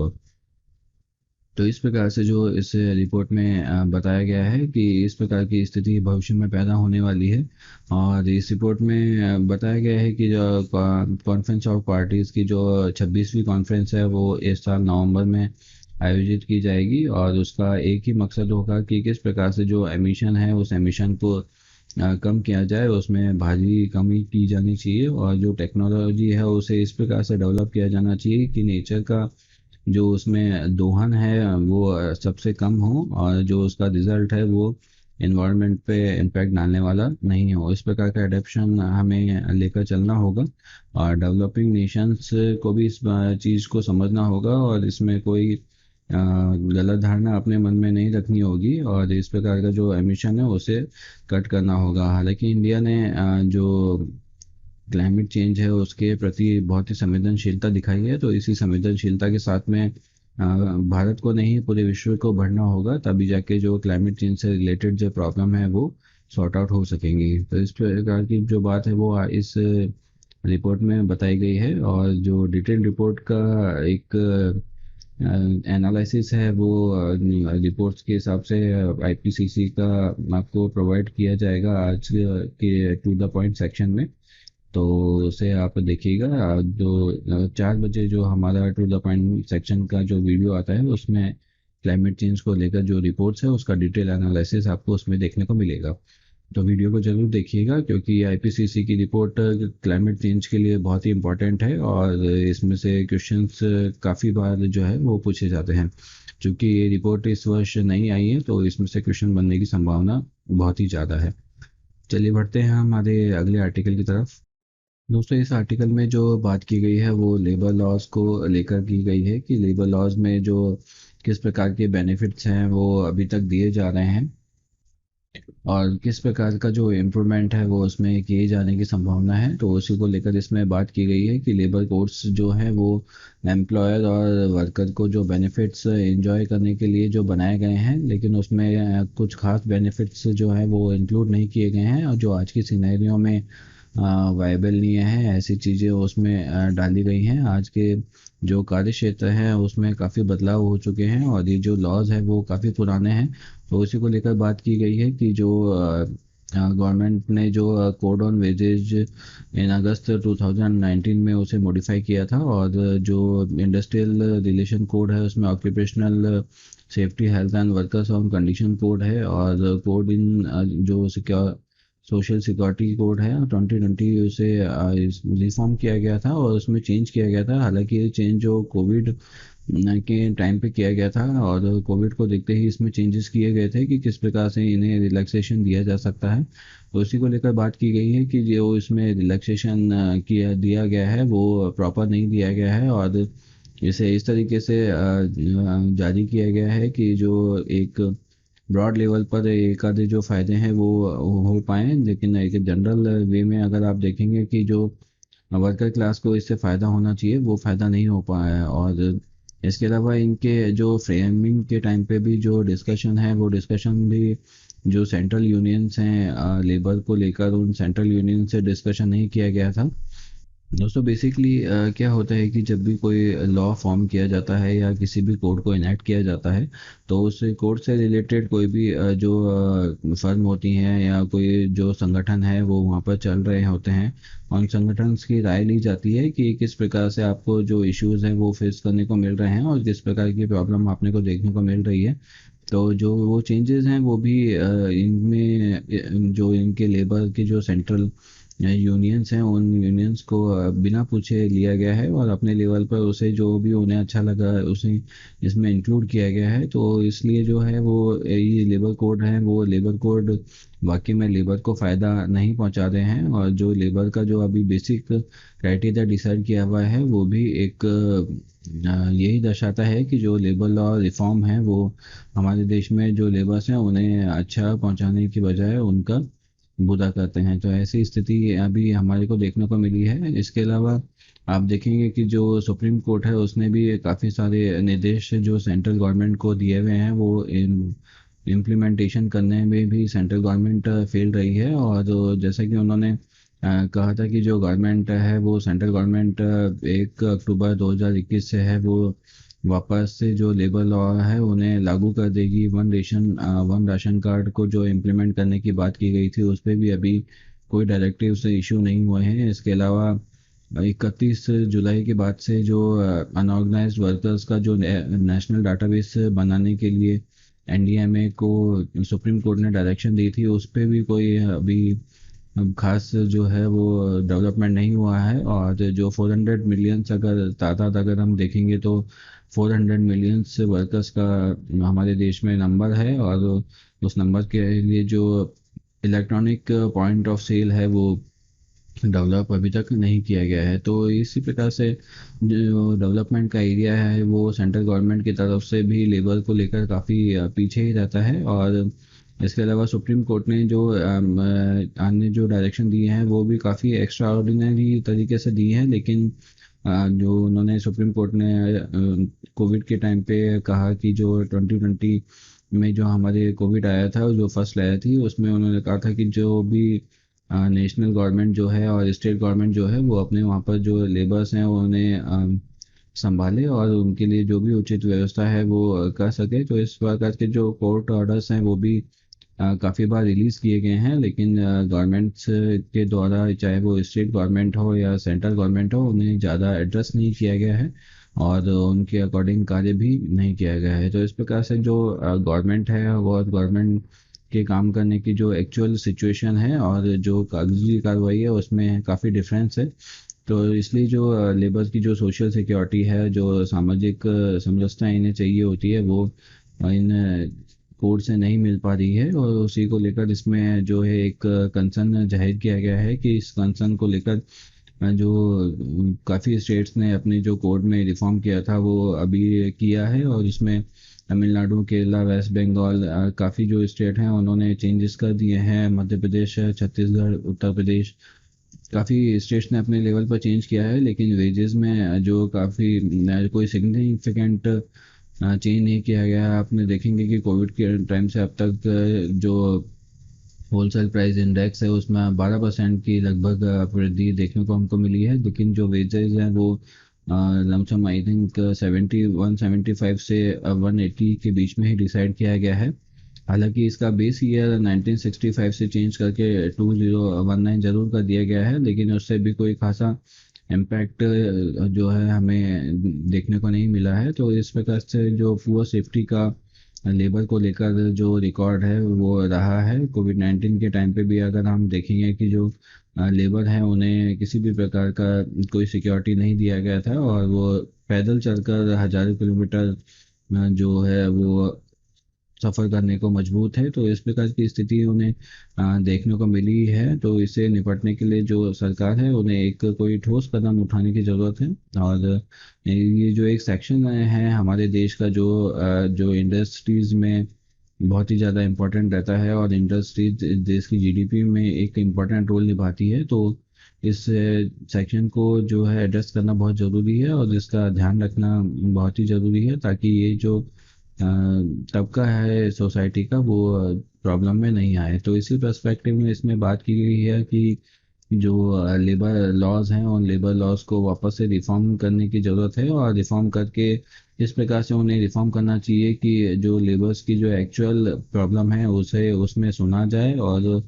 तो इस प्रकार से जो इस रिपोर्ट में बताया गया है कि इस प्रकार की स्थिति भविष्य में पैदा होने वाली है। और इस रिपोर्ट में बताया गया है कि जो कॉन्फ्रेंस ऑफ पार्टीज़ की जो 26वीं कॉन्फ्रेंस है वो इस साल नवंबर में आयोजित की जाएगी। और उसका एक ही मकसद होगा कि किस प्रकार से जो एमिशन है उस एमिशन को कम किया जाए, उसमें भारी कमी की जानी चाहिए। और जो टेक्नोलॉजी है उसे इस प्रकार से डेवलप किया जाना चाहिए कि नेचर का जो उसमें दोहन है वो सबसे कम हो, और जो उसका रिजल्ट है वो इन्वायरमेंट पे इम्पैक्ट डालने वाला नहीं हो। इस प्रकार का एडेप्शन हमें लेकर चलना होगा। और डेवलपिंग नेशंस को भी इस चीज़ को समझना होगा, और इसमें कोई गलत धारणा अपने मन में नहीं रखनी होगी, और इस प्रकार का जो एमिशन है उसे कट करना होगा। हालांकि इंडिया ने जो क्लाइमेट चेंज है उसके प्रति बहुत ही संवेदनशीलता दिखाई है, तो इसी संवेदनशीलता के साथ में भारत को नहीं पूरे विश्व को बढ़ना होगा, तभी जाके जो क्लाइमेट चेंज से रिलेटेड जो प्रॉब्लम है वो सॉर्ट आउट हो सकेंगी। तो इस प्रकार की जो बात है वो इस रिपोर्ट में बताई गई है। और जो डिटेल रिपोर्ट का एक एनालिसिस है वो रिपोर्ट्स के हिसाब से आईपीसीसी का आपको प्रोवाइड किया जाएगा आज के टू द पॉइंट सेक्शन में। तो उसे आप देखिएगा। जो 4 बजे जो हमारा टू द पॉइंट सेक्शन का जो वीडियो आता है उसमें क्लाइमेट चेंज को लेकर जो रिपोर्ट्स है उसका डिटेल एनालिसिस आपको उसमें देखने को मिलेगा। तो वीडियो को जरूर देखिएगा, क्योंकि आईपीसीसी की रिपोर्ट क्लाइमेट चेंज के लिए बहुत ही इंपॉर्टेंट है, और इसमें से क्वेश्चंस काफ़ी बार जो है वो पूछे जाते हैं। क्योंकि ये रिपोर्ट इस वर्ष नहीं आई है तो इसमें से क्वेश्चन बनने की संभावना बहुत ही ज़्यादा है। चलिए बढ़ते हैं हमारे अगले आर्टिकल की तरफ। दोस्तों इस आर्टिकल में जो बात की गई है वो लेबर लॉज को लेकर की गई है कि लेबर लॉज में जो किस प्रकार के बेनिफिट्स हैं वो अभी तक दिए जा रहे हैं, और किस प्रकार का जो इम्प्रूवमेंट है वो उसमें किए जाने की संभावना है। तो उसी को लेकर इसमें बात की गई है कि लेबर कोड्स जो है वो एम्प्लॉयर और वर्कर को जो बेनिफिट्स एंजॉय करने के लिए जो बनाए गए हैं, लेकिन उसमें कुछ खास बेनिफिट्स जो है वो इंक्लूड नहीं किए गए हैं, और जो आज की सिनेरियो में वायबल नहीं है ऐसी चीज़ें उसमें डाली गई हैं। आज के जो कार्य क्षेत्र है उसमें काफ़ी बदलाव हो चुके हैं, और ये जो लॉज है वो काफ़ी पुराने हैं। तो उसी को लेकर बात की गई है कि जो गवर्नमेंट ने जो कोड ऑन वेजेज इन अगस्त 2019 में उसे मॉडिफाई किया था, और जो इंडस्ट्रियल रिलेशन कोड है उसमें occupational safety health and workers on condition code है, और कोड इन जो सिक्योर सोशल सिक्योरिटी कोड है 2020 उसे रिफॉर्म किया गया था और उसमें चेंज किया गया था। हालांकि ये चेंज जो कोविड के टाइम पे किया गया था, और कोविड को देखते ही इसमें चेंजेस किए गए थे कि किस प्रकार से इन्हें रिलैक्सेशन दिया जा सकता है। तो उसी को लेकर बात की गई है कि जो इसमें रिलैक्सेशन किया दिया गया है वो प्रॉपर नहीं दिया गया है, और इसे इस तरीके से जारी किया गया है कि जो एक ब्रॉड लेवल पर एक आधे जो फ़ायदे हैं वो हो पाए, लेकिन एक जनरल वे में अगर आप देखेंगे कि जो वर्कर क्लास को इससे फ़ायदा होना चाहिए वो फ़ायदा नहीं हो पाया है। और इसके अलावा इनके जो फ्रेमिंग के टाइम पे भी जो डिस्कशन है वो डिस्कशन भी जो सेंट्रल यूनियंस हैं लेबर को लेकर, उन सेंट्रल यूनियन से डिस्कशन नहीं किया गया था। दोस्तों बेसिकली क्या होता है कि जब भी कोई लॉ फॉर्म किया जाता है या किसी भी कोड को इनेक्ट किया जाता है, तो उस कोड से रिलेटेड कोई भी जो फर्म होती हैं या कोई जो संगठन है वो वहाँ पर चल रहे होते हैं। उन संगठन की राय ली जाती है कि किस प्रकार से आपको जो इश्यूज हैं वो फेस करने को मिल रहे हैं और किस प्रकार की प्रॉब्लम आपने को देखने को मिल रही है। तो जो वो चेंजेस हैं वो भी इनमें जो इनके लेबर के जो सेंट्रल यूनियंस हैं उन यूनियंस को बिना पूछे लिया गया है और अपने लेवल पर उसे जो भी उन्हें अच्छा लगा उसे इसमें इंक्लूड किया गया है। तो इसलिए जो है वो ये लेबर कोड है वो लेबर कोड वाकई में लेबर को फ़ायदा नहीं पहुंचा रहे हैं। और जो लेबर का जो अभी बेसिक क्राइटेरिया डिसाइड किया हुआ है वो भी एक यही दर्शाता है कि जो लेबर लॉ रिफॉर्म है वो हमारे देश में जो लेबर्स हैं उन्हें अच्छा पहुंचाने की बजाय उनका बुरा करते हैं। तो ऐसी स्थिति अभी हमारे को देखने को मिली है। इसके अलावा आप देखेंगे कि जो सुप्रीम कोर्ट है उसने भी काफ़ी सारे निर्देश जो सेंट्रल गवर्नमेंट को दिए हुए हैं वो इम्प्लीमेंटेशन करने में भी सेंट्रल गवर्नमेंट फेल रही है। और जैसा कि उन्होंने कहा था कि जो गवर्नमेंट है वो सेंट्रल गवर्नमेंट 1 अक्टूबर 2021 से है वो वापस से जो लेबर लॉ है उन्हें लागू कर देगी। वन राशन कार्ड को जो इम्प्लीमेंट करने की बात की गई थी उस पर भी अभी कोई डायरेक्टिव से इशू नहीं हुए हैं। इसके अलावा 31 जुलाई के बाद से जो अनऑर्गेनाइज्ड वर्कर्स का जो नेशनल डाटाबेस बनाने के लिए एनडीएमए को सुप्रीम कोर्ट ने डायरेक्शन दी थी, उस पर भी कोई अभी खास जो है वो डेवलपमेंट नहीं हुआ है। और जो 400 मिलियंस अगर तादाद अगर हम देखेंगे तो 400 मिलियंस वर्कर्स का हमारे देश में नंबर है। और उस नंबर के लिए जो इलेक्ट्रॉनिक पॉइंट ऑफ सेल है वो डेवलप अभी तक नहीं किया गया है। तो इसी प्रकार से जो डेवलपमेंट का एरिया है वो सेंट्रल गवर्नमेंट की तरफ से भी लेबर को लेकर काफ़ी पीछे ही रहता है। और इसके अलावा सुप्रीम कोर्ट ने जो अन्य जो डायरेक्शन दिए हैं वो भी काफ़ी एक्स्ट्रा ऑर्डिनरी तरीके से दिए हैं। लेकिन जो उन्होंने सुप्रीम कोर्ट ने कोविड के टाइम पे कहा कि जो 2020 में जो हमारे कोविड आया था जो फर्स्ट आया थी उसमें उन्होंने कहा था कि जो भी नेशनल गवर्नमेंट जो है और स्टेट गवर्नमेंट जो है वो अपने वहाँ पर जो लेबर्स हैं उन्हें संभाले और उनके लिए जो भी उचित व्यवस्था है वो कर सके। तो इस प्रकार के जो कोर्ट ऑर्डर्स हैं वो भी काफ़ी बार रिलीज़ किए गए हैं, लेकिन गवर्नमेंट्स के द्वारा चाहे वो स्टेट गवर्नमेंट हो या सेंट्रल गवर्नमेंट हो उन्हें ज़्यादा एड्रेस नहीं किया गया है और उनके अकॉर्डिंग कार्य भी नहीं किया गया है। तो इस प्रकार से जो गवर्नमेंट है और गवर्नमेंट के काम करने की जो एक्चुअल सिचुएशन है और जो कागजी कार्रवाई है उसमें काफ़ी डिफरेंस है। तो इसलिए जो लेबर की जो सोशल सिक्योरिटी है, जो सामाजिक समरसता इन्हें चाहिए होती है वो इन कोड से नहीं मिल पा रही है। और उसी को लेकर इसमें जो है एक कंसर्न जाहिर किया गया है कि इस कंसर्न को लेकर जो काफ़ी स्टेट्स ने अपने जो कोड में रिफॉर्म किया था वो अभी किया है। और इसमें तमिलनाडु, केरला, वेस्ट बंगाल काफ़ी जो स्टेट हैं उन्होंने चेंजेस कर दिए हैं। मध्य प्रदेश, छत्तीसगढ़, उत्तर प्रदेश काफ़ी स्टेट्स ने अपने लेवल पर चेंज किया है। लेकिन वेजेस में जो काफ़ी कोई सिग्निफिकेंट चेंज नहीं किया गया है। आपने देखेंगे कि कोविड के टाइम से अब तक जो होलसेल प्राइस इंडेक्स है उसमें 12% की लगभग वृद्धि देखने को हमको मिली है। लेकिन जो वेजेस हैं वो लमसम आई थिंक 175 से 180 के बीच में ही डिसाइड किया गया है। हालांकि इसका बेस ईयर 1965 से चेंज करके 2019 जरूर कर दिया गया है, लेकिन उससे भी कोई खासा इम्पैक्ट जो है हमें देखने को नहीं मिला है। तो इस प्रकार से जो पुअर सेफ्टी का लेबर को लेकर जो रिकॉर्ड है वो रहा है। कोविड 19 के टाइम पे भी अगर हम देखेंगे कि जो लेबर है उन्हें किसी भी प्रकार का कोई सिक्योरिटी नहीं दिया गया था और वो पैदल चलकर हजारों किलोमीटर जो है वो सफ़र करने को मजबूर थे। तो इस प्रकार की स्थिति उन्हें देखने को मिली है। तो इससे निपटने के लिए जो सरकार है उन्हें एक कोई ठोस कदम उठाने की ज़रूरत है। और ये जो एक सेक्शन है हमारे देश का जो जो इंडस्ट्रीज़ में बहुत ही ज़्यादा इम्पोर्टेंट रहता है और इंडस्ट्रीज देश की जीडीपी में एक इम्पोर्टेंट रोल निभाती है। तो इस सेक्शन को जो है एड्रेस करना बहुत ज़रूरी है और इसका ध्यान रखना बहुत ही ज़रूरी है, ताकि ये जो तबका है सोसाइटी का वो प्रॉब्लम में नहीं आए। तो इसी पर्सपेक्टिव में इसमें बात की गई है कि जो लेबर लॉज हैं उन लेबर लॉज को वापस से रिफॉर्म करने की ज़रूरत है, और रिफॉर्म करके इस प्रकार से उन्हें रिफॉर्म करना चाहिए कि जो लेबर्स की जो एक्चुअल प्रॉब्लम है उसे उसमें सुना जाए, और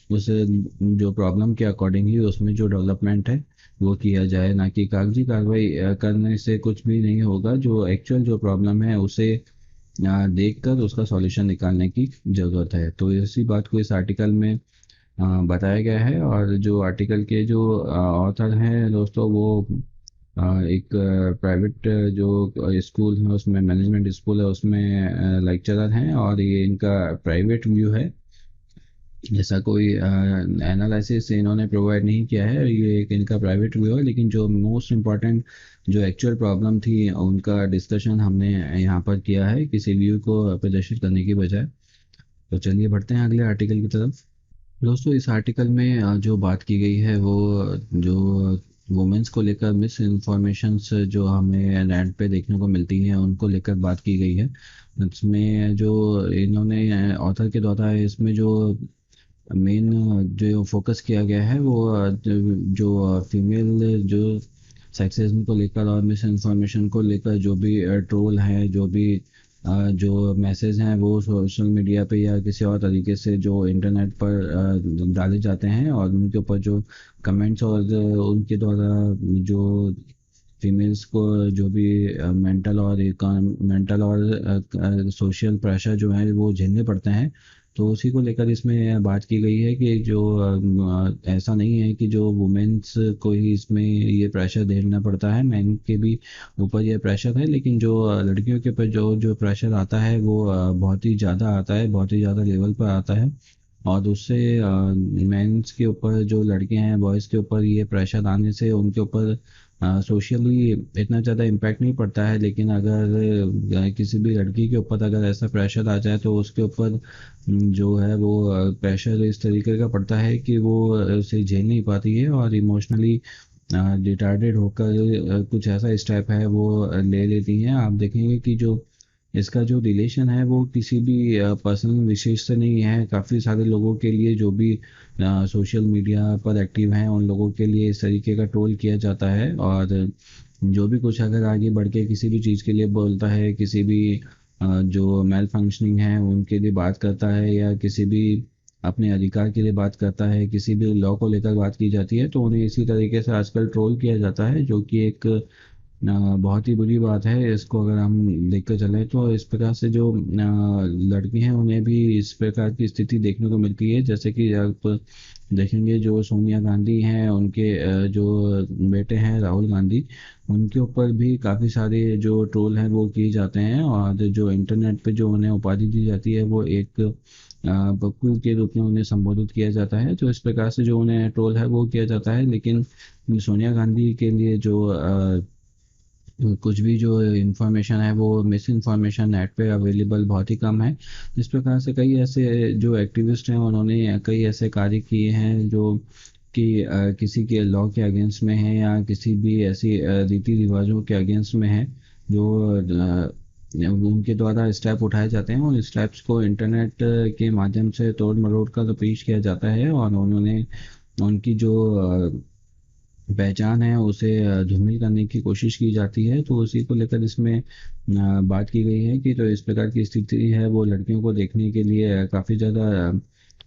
उस जो प्रॉब्लम के अकॉर्डिंगली उसमें जो डेवलपमेंट है वो किया जाए, ना कि कागजी कार्रवाई करने से कुछ भी नहीं होगा। जो एक्चुअल जो प्रॉब्लम है उसे देखकर उसका सॉल्यूशन निकालने की ज़रूरत है। तो इसी बात को इस आर्टिकल में बताया गया है। और जो आर्टिकल के जो ऑथर हैं दोस्तों, वो एक प्राइवेट जो स्कूल है उसमें, मैनेजमेंट स्कूल है उसमें लेक्चरर हैं, और ये इनका प्राइवेट व्यू है। ऐसा कोई एनालिसिस इन्होंने प्रोवाइड नहीं किया है, ये एक इनका प्राइवेट व्यू है। लेकिन जो मोस्ट इम्पॉर्टेंट जो एक्चुअल प्रॉब्लम थी उनका डिस्कशन हमने यहाँ पर किया है, किसी व्यू को प्रदर्शित करने की बजाय। तो चलिए बढ़ते हैं अगले आर्टिकल की तरफ। दोस्तों इस आर्टिकल में जो बात की गई है वो जो वुमेन्स को लेकर मिस इन्फॉर्मेशंस जो हमें नेट पे देखने को मिलती हैं उनको लेकर बात की गई है। इसमें जो इन्होंने ऑथर के द्वारा इसमें जो मेन जो फोकस किया गया है वो जो फीमेल जो सेक्सिज्म को लेकर और मिस इन्फॉर्मेशन को लेकर जो भी ट्रोल है, जो भी जो मैसेज हैं वो सोशल मीडिया पे या किसी और तरीके से जो इंटरनेट पर डाले जाते हैं, और उनके ऊपर जो कमेंट्स और उनके द्वारा जो फीमेल्स को जो भी मेंटल और सोशल प्रेशर जो है वो झेलने पड़ते हैं। तो उसी को लेकर इसमें बात की गई है कि जो ऐसा नहीं है कि जो वुमेन्स को ही इसमें ये प्रेशर झेलना पड़ता है, मैन के भी ऊपर ये प्रेशर है। लेकिन जो लड़कियों के ऊपर जो जो प्रेशर आता है वो बहुत ही ज़्यादा आता है, बहुत ही ज़्यादा लेवल पर आता है। और उससे मेंस के ऊपर जो लड़के हैं, बॉयज़ के ऊपर ये प्रेशर आने से उनके ऊपर सोशली इतना ज़्यादा इम्पैक्ट नहीं पड़ता है। लेकिन अगर किसी भी लड़की के ऊपर अगर ऐसा प्रेशर आ जाए तो उसके ऊपर जो है वो प्रेशर इस तरीके का पड़ता है कि वो उसे झेल नहीं पाती है, और इमोशनली डिटार्डेड होकर कुछ ऐसा स्टेप है वो ले लेती हैं। आप देखेंगे कि जो इसका जो रिलेशन है वो किसी भी पर्सनल विशेष से नहीं है। काफ़ी सारे लोगों के लिए जो भी सोशल मीडिया पर एक्टिव हैं उन लोगों के लिए इस तरीके का ट्रोल किया जाता है। और जो भी कुछ अगर आगे बढ़ के किसी भी चीज़ के लिए बोलता है, किसी भी जो मेल फंक्शनिंग है उनके लिए बात करता है, या किसी भी अपने अधिकार के लिए बात करता है, किसी भी लॉ को लेकर बात की जाती है, तो उन्हें इसी तरीके से आजकल ट्रोल किया जाता है, जो कि एक बहुत ही बुरी बात है। इसको अगर हम देख कर चलें तो इस प्रकार से जो लड़की हैं उन्हें भी इस प्रकार की स्थिति देखने को मिलती है। जैसे कि आप देखेंगे जो सोनिया गांधी हैं उनके जो बेटे हैं राहुल गांधी, उनके ऊपर भी काफ़ी सारे जो ट्रोल हैं वो किए जाते हैं, और जो इंटरनेट पे जो उन्हें उपाधि दी जाती है वो एक बकू के रूप में उन्हें संबोधित किया जाता है। तो इस प्रकार से जो उन्हें ट्रोल है वो किया जाता है। लेकिन सोनिया गांधी के लिए जो कुछ भी जो इन्फॉर्मेशन है वो मिस इन्फॉर्मेशन नेट पे अवेलेबल बहुत ही कम है। इस प्रकार से कई ऐसे जो एक्टिविस्ट हैं उन्होंने कई ऐसे कार्य किए हैं जो कि किसी के लॉ के अगेंस्ट में है, या किसी भी ऐसी रीति रिवाजों के अगेंस्ट में है, जो उनके द्वारा स्टेप उठाए जाते हैं। उन स्टेप्स को इंटरनेट के माध्यम से तोड़ मरोड़ कर पेश किया जाता है, और उन्होंने उनकी जो पहचान है उसे धूमिल करने की कोशिश की जाती है। तो उसी को लेकर इसमें बात की गई है कि जो इस प्रकार की स्थिति है वो लड़कियों को देखने के लिए काफ़ी ज़्यादा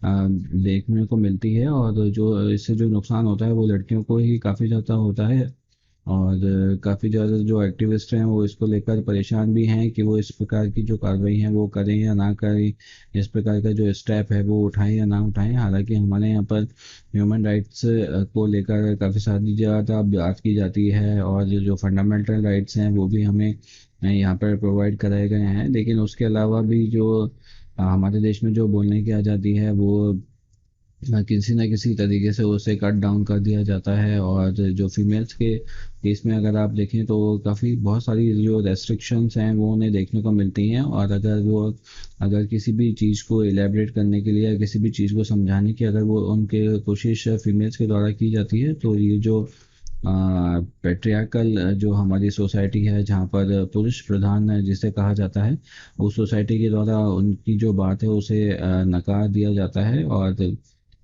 देखने को मिलती है, और जो इससे जो नुकसान होता है वो लड़कियों को ही काफ़ी ज़्यादा होता है। और काफ़ी ज़्यादा जो एक्टिविस्ट हैं वो इसको लेकर परेशान भी हैं कि वो इस प्रकार की जो कार्रवाई है वो करें या ना करें, इस प्रकार का जो स्टेप है वो उठाएं या ना उठाएं। हालांकि हमारे यहाँ पर ह्यूमन राइट्स को लेकर काफ़ी सारी ज़्यादा बात की जाती है, और जो फंडामेंटल राइट्स हैं वो भी हमें यहाँ पर प्रोवाइड कराए गए हैं। लेकिन उसके अलावा भी जो हमारे देश में जो बोलने की आज़ादी है वो किसी न किसी तरीके से उसे कट डाउन कर दिया जाता है। और जो फीमेल्स के केस में अगर आप देखें तो काफ़ी बहुत सारी जो रेस्ट्रिक्शंस हैं वो उन्हें देखने को मिलती हैं। और अगर किसी भी चीज़ को एलेबरेट करने के लिए या किसी भी चीज़ को समझाने की अगर वो उनके कोशिश फीमेल्स के द्वारा की जाती है, तो ये जो पेट्रियार्कल जो हमारी सोसाइटी है जहाँ पर पुरुष प्रधान जिसे कहा जाता है, उस सोसाइटी के द्वारा उनकी जो बात है उसे नकार दिया जाता है। और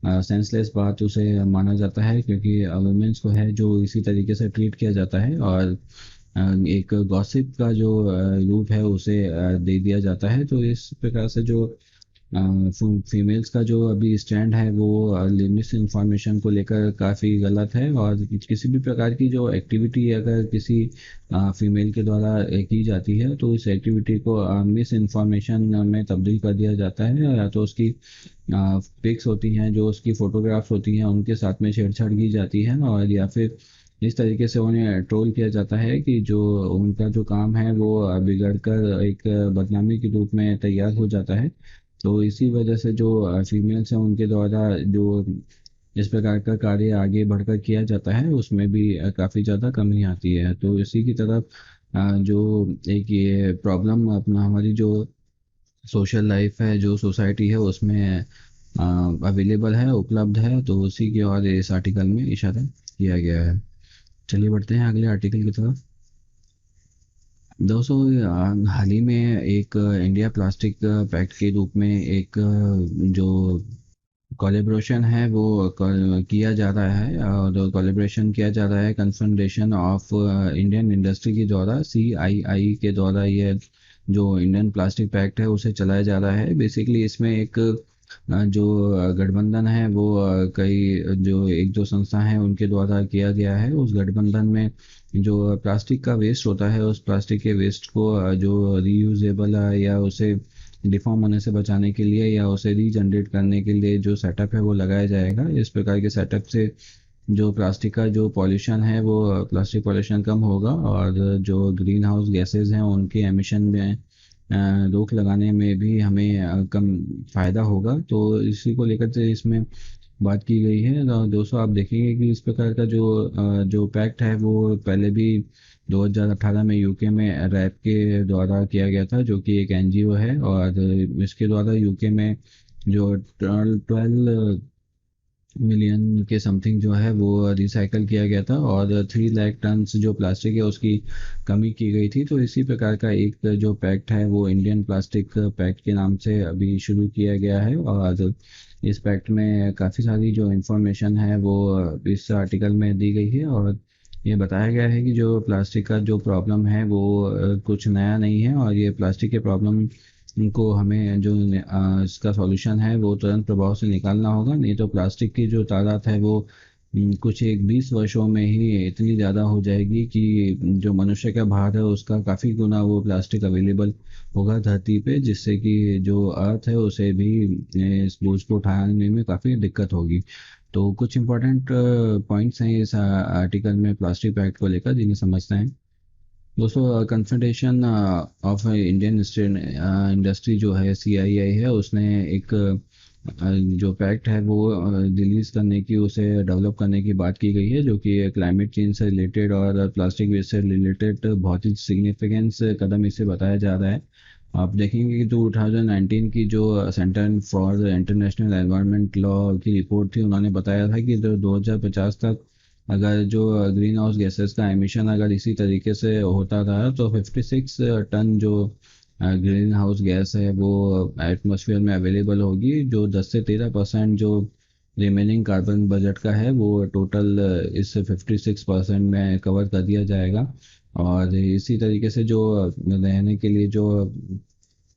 सेंसलेस बात उसे माना जाता है, क्योंकि वुमेन्स को है जो इसी तरीके से ट्रीट किया जाता है। और एक गॉसिप का जो रूप है उसे दे दिया जाता है। तो इस प्रकार से जो फीमेल्स का जो अभी स्टैंड है वो मिस इन्फॉर्मेशन को लेकर काफ़ी गलत है। और किसी भी प्रकार की जो एक्टिविटी अगर किसी फीमेल के द्वारा की जाती है, तो इस एक्टिविटी को मिस इन्फॉर्मेशन में तब्दील कर दिया जाता है। या तो उसकी पिक्स होती हैं, जो उसकी फ़ोटोग्राफ्स होती हैं, उनके साथ में छेड़छाड़ की जाती है। और या फिर इस तरीके से उन्हें ट्रोल किया जाता है कि जो उनका जो काम है वो बिगड़ कर एक बदनामी के रूप में तैयार हो जाता है। तो इसी वजह से जो फीमेल्स हैं उनके द्वारा जो इस प्रकार का कार्य आगे बढ़कर किया जाता है उसमें भी काफ़ी ज़्यादा कमी आती है। तो इसी की तरफ जो एक ये प्रॉब्लम अपना हमारी जो सोशल लाइफ है, जो सोसाइटी है उसमें अवेलेबल है, उपलब्ध है, तो उसी की ओर इस आर्टिकल में इशारा किया गया है। चलिए बढ़ते हैं अगले आर्टिकल की तरफ। दोस्तों, हाल ही में एक इंडिया प्लास्टिक पैक्ट के रूप में एक जो कोलेब्रेशन है वो किया जा रहा है। और कोलेब्रेशन किया जा रहा है कन्फेडरेशन ऑफ इंडियन इंडस्ट्री के द्वारा, CII के द्वारा। ये जो इंडियन प्लास्टिक पैक्ट है उसे चलाया जा रहा है। बेसिकली इसमें एक जो गठबंधन है वो कई जो एक दो संस्था हैं उनके द्वारा किया गया है। उस गठबंधन में जो प्लास्टिक का वेस्ट होता है, उस प्लास्टिक के वेस्ट को जो रीयूजेबल है या उसे डिफॉर्म होने से बचाने के लिए या उसे रीजनरेट करने के लिए जो सेटअप है वो लगाया जाएगा। इस प्रकार के सेटअप से जो प्लास्टिक का जो पॉल्यूशन है वो प्लास्टिक पॉल्यूशन कम होगा। और जो ग्रीन हाउस गैसेज हैं उनके एमिशन में रोक लगाने में भी हमें कम फ़ायदा होगा। तो इसी को लेकर के इसमें बात की गई है। दोस्तों, आप देखेंगे कि इस प्रकार का जो पैक्ट है वो पहले भी 2018 में यूके में रैप के द्वारा किया गया था, जो कि एक NGO है। और इसके द्वारा यूके में जो 12 मिलियन के समथिंग जो है वो रिसाइकल किया गया था। और 3 लाख टन जो प्लास्टिक है उसकी कमी की गई थी। तो इसी प्रकार का एक जो पैक्ट है वो इंडियन प्लास्टिक पैक्ट के नाम से अभी शुरू किया गया है। और इस पैक्ट में काफ़ी सारी जो इंफॉर्मेशन है वो इस आर्टिकल में दी गई है। और ये बताया गया है कि जो प्लास्टिक का जो प्रॉब्लम है वो कुछ नया नहीं है। और ये प्लास्टिक के प्रॉब्लम को हमें जो इसका सॉल्यूशन है वो तुरंत प्रभाव से निकालना होगा। नहीं तो प्लास्टिक की जो तादाद है वो कुछ एक 20 वर्षों में ही इतनी ज़्यादा हो जाएगी कि जो मनुष्य का भार है उसका काफ़ी गुना वो प्लास्टिक अवेलेबल होगा धरती पे, जिससे कि जो अर्थ है उसे भी इस बोझ को उठाने में काफ़ी दिक्कत होगी। तो कुछ इंपॉर्टेंट पॉइंट्स हैं इस आर्टिकल में प्लास्टिक पैक्ट को लेकर, जिन्हें समझते हैं। दोस्तों, कन्फेडरेशन ऑफ इंडियन इंडस्ट्री जो है, CII है, उसने एक जो पैक्ट है वो रिलीज़ करने की, उसे डेवलप करने की बात की गई है, जो कि क्लाइमेट चेंज से रिलेटेड और प्लास्टिक वेस्ट से रिलेटेड बहुत ही सिग्निफिकेंस कदम इसे बताया जा रहा है। आप देखेंगे कि 2019 की जो centre for international environment law की रिपोर्ट थी, उन्होंने बताया था कि 2050 तक अगर जो ग्रीन हाउस गैसेस का एमिशन अगर इसी तरीके से होता रहा तो 56 टन जो ग्रीन हाउस गैस है वो एटमॉस्फेयर में अवेलेबल होगी। जो 10 से 13% जो रिमेनिंग कार्बन बजट का है वो टोटल इस 56% में कवर कर दिया जाएगा। और इसी तरीके से जो रहने के लिए जो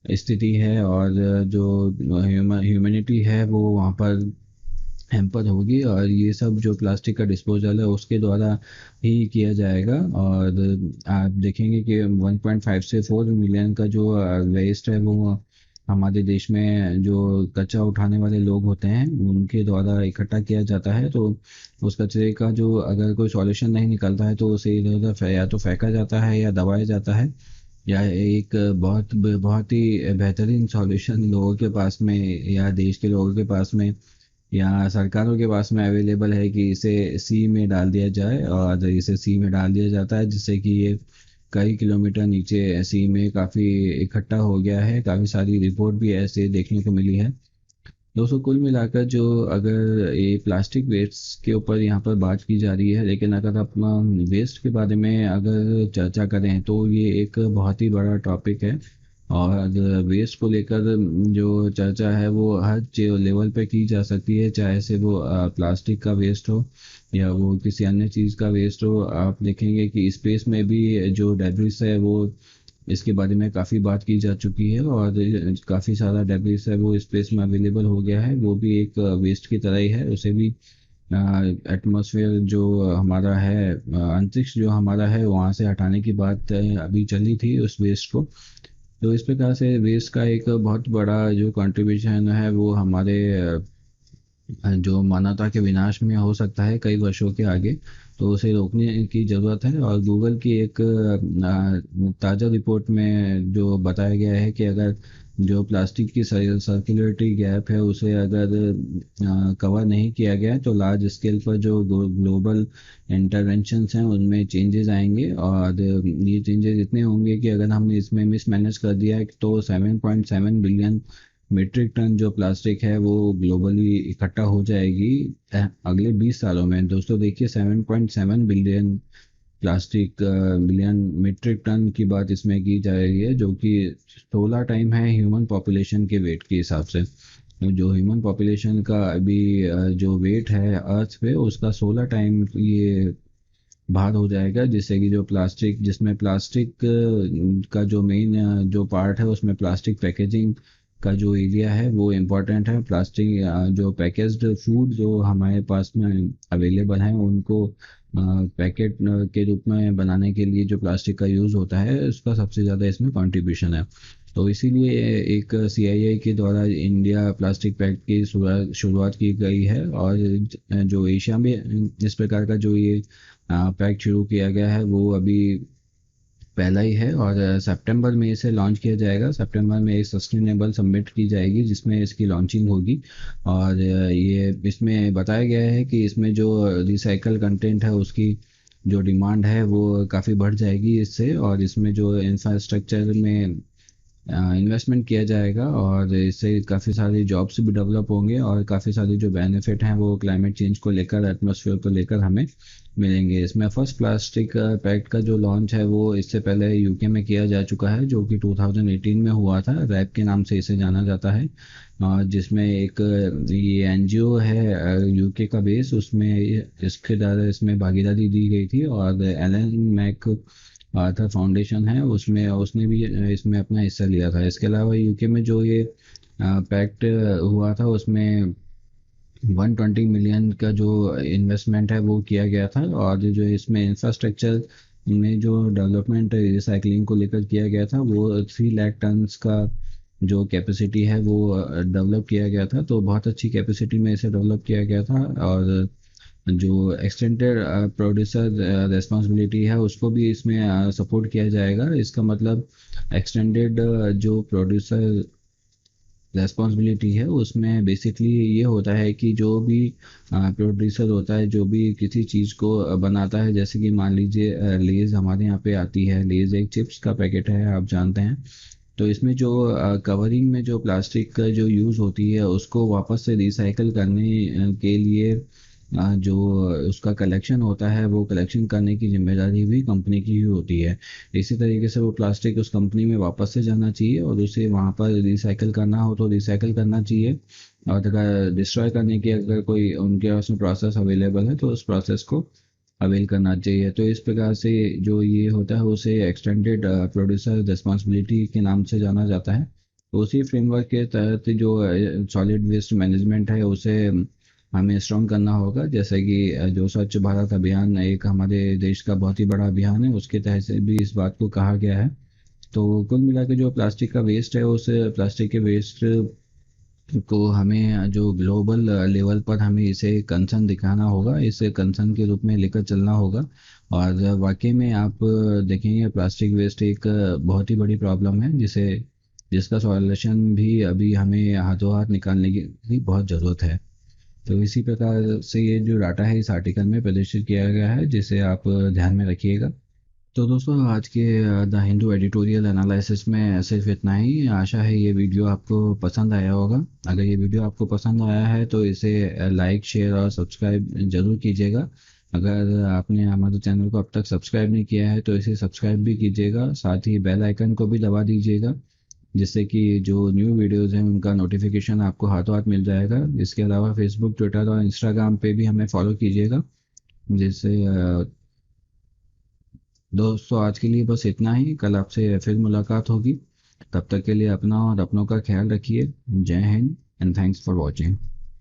स्थिति है और जो ह्यूमैनिटी है वो वहाँ पर हैम्पर होगी। और ये सब जो प्लास्टिक का डिस्पोजल है उसके द्वारा ही किया जाएगा। और आप देखेंगे कि 1.5 से 4 मिलियन का जो वेस्ट है वो हमारे देश में जो कचरा उठाने वाले लोग होते हैं उनके द्वारा इकट्ठा किया जाता है। तो उस कचरे का जो अगर कोई सॉल्यूशन नहीं निकलता है तो उसे इधर उधर या तो फेंका जाता है या दबाया जाता है। या एक बहुत ही बेहतरीन सॉल्यूशन लोगों के पास में या देश के लोगों के पास में या सरकारों के पास में अवेलेबल है कि इसे सी में डाल दिया जाए, और इसे सी में डाल दिया जाता है जिससे कि ये कई किलोमीटर नीचे सी में काफ़ी इकट्ठा हो गया है। काफ़ी सारी रिपोर्ट भी ऐसे देखने को मिली है। दोस्तों कुल मिलाकर जो, अगर ये प्लास्टिक वेस्ट के ऊपर यहाँ पर बात की जा रही है, लेकिन अगर अपना वेस्ट के बारे में अगर चर्चा करें तो ये एक बहुत ही बड़ा टॉपिक है। और वेस्ट को लेकर जो चर्चा है वो हर जो लेवल पे की जा सकती है, चाहे से वो प्लास्टिक का वेस्ट हो या वो किसी अन्य चीज़ का वेस्ट हो। आप देखेंगे कि स्पेस में भी जो डेब्रिस है वो, इसके बारे में काफ़ी बात की जा चुकी है, और काफ़ी सारा डेब्रिस है वो स्पेस में अवेलेबल हो गया है। वो भी एक वेस्ट की तरह ही है। उसे भी एटमॉस्फेयर जो हमारा है, अंतरिक्ष जो हमारा है, वहाँ से हटाने की बात अभी चली थी उस वेस्ट को। तो इस प्रकार से वेस्ट का एक बहुत बड़ा जो कंट्रीब्यूशन है वो हमारे जो मानवता के विनाश में हो सकता है कई वर्षों के आगे। तो उसे रोकने की ज़रूरत है। और गूगल की एक ताज़ा रिपोर्ट में जो बताया गया है कि अगर जो प्लास्टिक की सर्कुलरिटी गैप है उसे अगर कवर नहीं किया गया तो लार्ज स्केल पर जो ग्लोबल इंटरवेंशंस हैं उनमें चेंजेस आएंगे। और ये चेंजेस इतने होंगे कि अगर हमने इसमें मिसमैनेज कर दिया है तो 7.7 बिलियन मीट्रिक टन जो प्लास्टिक है वो ग्लोबली इकट्ठा हो जाएगी अगले 20 सालों में। दोस्तों देखिए, 7.7 billion plastic billion metric tonne की बात इसमें की जा रही है, जो कि 16 टाइम है ह्यूमन पॉपुलेशन के वेट के हिसाब से। तो जो ह्यूमन पॉपुलेशन का अभी जो वेट है अर्थ पे, उसका 16 टाइम ये भार हो जाएगा। जिससे कि जो प्लास्टिक, जिसमें प्लास्टिक का जो मेन जो पार्ट है उसमें प्लास्टिक पैकेजिंग का जो एरिया है वो इम्पोर्टेंट है। प्लास्टिक जो पैकेज्ड फूड जो हमारे पास में अवेलेबल है उनको पैकेट के रूप में बनाने के लिए जो प्लास्टिक का यूज़ होता है उसका सबसे ज़्यादा इसमें कंट्रीब्यूशन है। तो इसीलिए एक सीआईआई के द्वारा इंडिया प्लास्टिक पैक्ट की शुरुआत की गई है। और जो एशिया में इस प्रकार का जो ये पैक्ट शुरू किया गया है वो अभी पहला ही है। और सितंबर में इसे लॉन्च किया जाएगा। सितंबर में एक सस्टेनेबल समिट की जाएगी जिसमें इसकी लॉन्चिंग होगी। और ये इसमें बताया गया है कि इसमें जो रिसाइकल कंटेंट है उसकी जो डिमांड है वो काफ़ी बढ़ जाएगी इससे। और इसमें जो इंफ्रास्ट्रक्चर में इन्वेस्टमेंट किया जाएगा और इससे काफ़ी सारी जॉब्स भी डेवलप होंगे, और काफ़ी सारे जो बेनिफिट हैं वो क्लाइमेट चेंज को लेकर, एटमॉस्फेयर को लेकर हमें मिलेंगे। इसमें फर्स्ट प्लास्टिक पैक्ट का जो लॉन्च है वो इससे पहले यूके में किया जा चुका है, जो कि 2018 में हुआ था। रैप के नाम से इसे जाना जाता है। और जिसमें एक ये एनजीओ है यूके का बेस, उसमें इसके द्वारा इसमें भागीदारी दी गई थी। और एलन मैक आर्थर फाउंडेशन है उसमें, उसने भी इसमें अपना हिस्सा लिया था। इसके अलावा यूके में जो ये पैक्ट हुआ था उसमें 120 मिलियन का जो इन्वेस्टमेंट है वो किया गया था। और जो इसमें इंफ्रास्ट्रक्चर में जो डेवलपमेंट रिसाइकलिंग को लेकर किया गया था वो 3 लाख टन्स का जो कैपेसिटी है वो डेवलप किया गया था। तो बहुत अच्छी कैपेसिटी में इसे डेवलप किया गया था। और जो एक्सटेंडेड प्रोड्यूसर रेस्पॉन्सिबिलिटी है उसको भी इसमें सपोर्ट किया जाएगा। इसका मतलब एक्सटेंडेड जो प्रोड्यूसर रेस्पॉन्सिबिलिटी है उसमें बेसिकली ये होता है कि जो भी प्रोड्यूसर होता है, जो भी किसी चीज़ को बनाता है, जैसे कि मान लीजिए लेज़ हमारे यहाँ पे आती है। लेज़ एक चिप्स का पैकेट है, आप जानते हैं। तो इसमें जो कवरिंग में जो प्लास्टिक का जो यूज़ होती है उसको वापस से रिसाइकल करने के लिए जो उसका कलेक्शन होता है वो कलेक्शन करने की जिम्मेदारी भी कंपनी की ही होती है। इसी तरीके से वो प्लास्टिक उस कंपनी में वापस से जाना चाहिए और उसे वहाँ पर रिसाइकल करना हो तो रिसाइकल करना चाहिए। और अगर डिस्ट्रॉय करने की अगर कोई उनके पास में प्रोसेस अवेलेबल है तो उस प्रोसेस को अवेल करना चाहिए। तो इस प्रकार से जो ये होता है उसे एक्सटेंडेड प्रोड्यूसर रिस्पॉन्सिबिलिटी के नाम से जाना जाता है। तो उसी फ्रेमवर्क के तहत जो सॉलिड वेस्ट मैनेजमेंट है उसे हमें स्ट्रॉन्ग करना होगा। जैसे कि जो स्वच्छ भारत अभियान एक हमारे देश का बहुत ही बड़ा अभियान है, उसके तहत से भी इस बात को कहा गया है। तो कुल मिला के जो प्लास्टिक का वेस्ट है उस प्लास्टिक के वेस्ट को हमें जो ग्लोबल लेवल पर हमें इसे कंसर्न दिखाना होगा, इसे कंसर्न के रूप में लेकर चलना होगा। और वाकई में आप देखेंगे प्लास्टिक वेस्ट एक बहुत ही बड़ी प्रॉब्लम है जिसका सॉल्यूशन भी अभी हमें हाथों हाथ निकालने की बहुत ज़रूरत है। तो इसी प्रकार से ये जो डाटा है इस आर्टिकल में प्रदर्शित किया गया है, जिसे आप ध्यान में रखिएगा। तो दोस्तों आज के द हिंदू एडिटोरियल एनालिसिस में सिर्फ इतना ही। आशा है ये वीडियो आपको पसंद आया होगा। अगर ये वीडियो आपको पसंद आया है तो इसे लाइक, शेयर और सब्सक्राइब जरूर कीजिएगा। अगर आपने हमारे चैनल को अब तक सब्सक्राइब नहीं किया है तो इसे सब्सक्राइब भी कीजिएगा, साथ ही बेल आइकन को भी दबा दीजिएगा, जिससे कि जो न्यू वीडियोज़ हैं उनका नोटिफिकेशन आपको हाथों हाथ मिल जाएगा। इसके अलावा फेसबुक, ट्विटर और इंस्टाग्राम पे भी हमें फॉलो कीजिएगा। जिससे दोस्तों आज के लिए बस इतना ही। कल आपसे फिर मुलाकात होगी। तब तक के लिए अपना और अपनों का ख्याल रखिए। जय Hind and thanks for watching.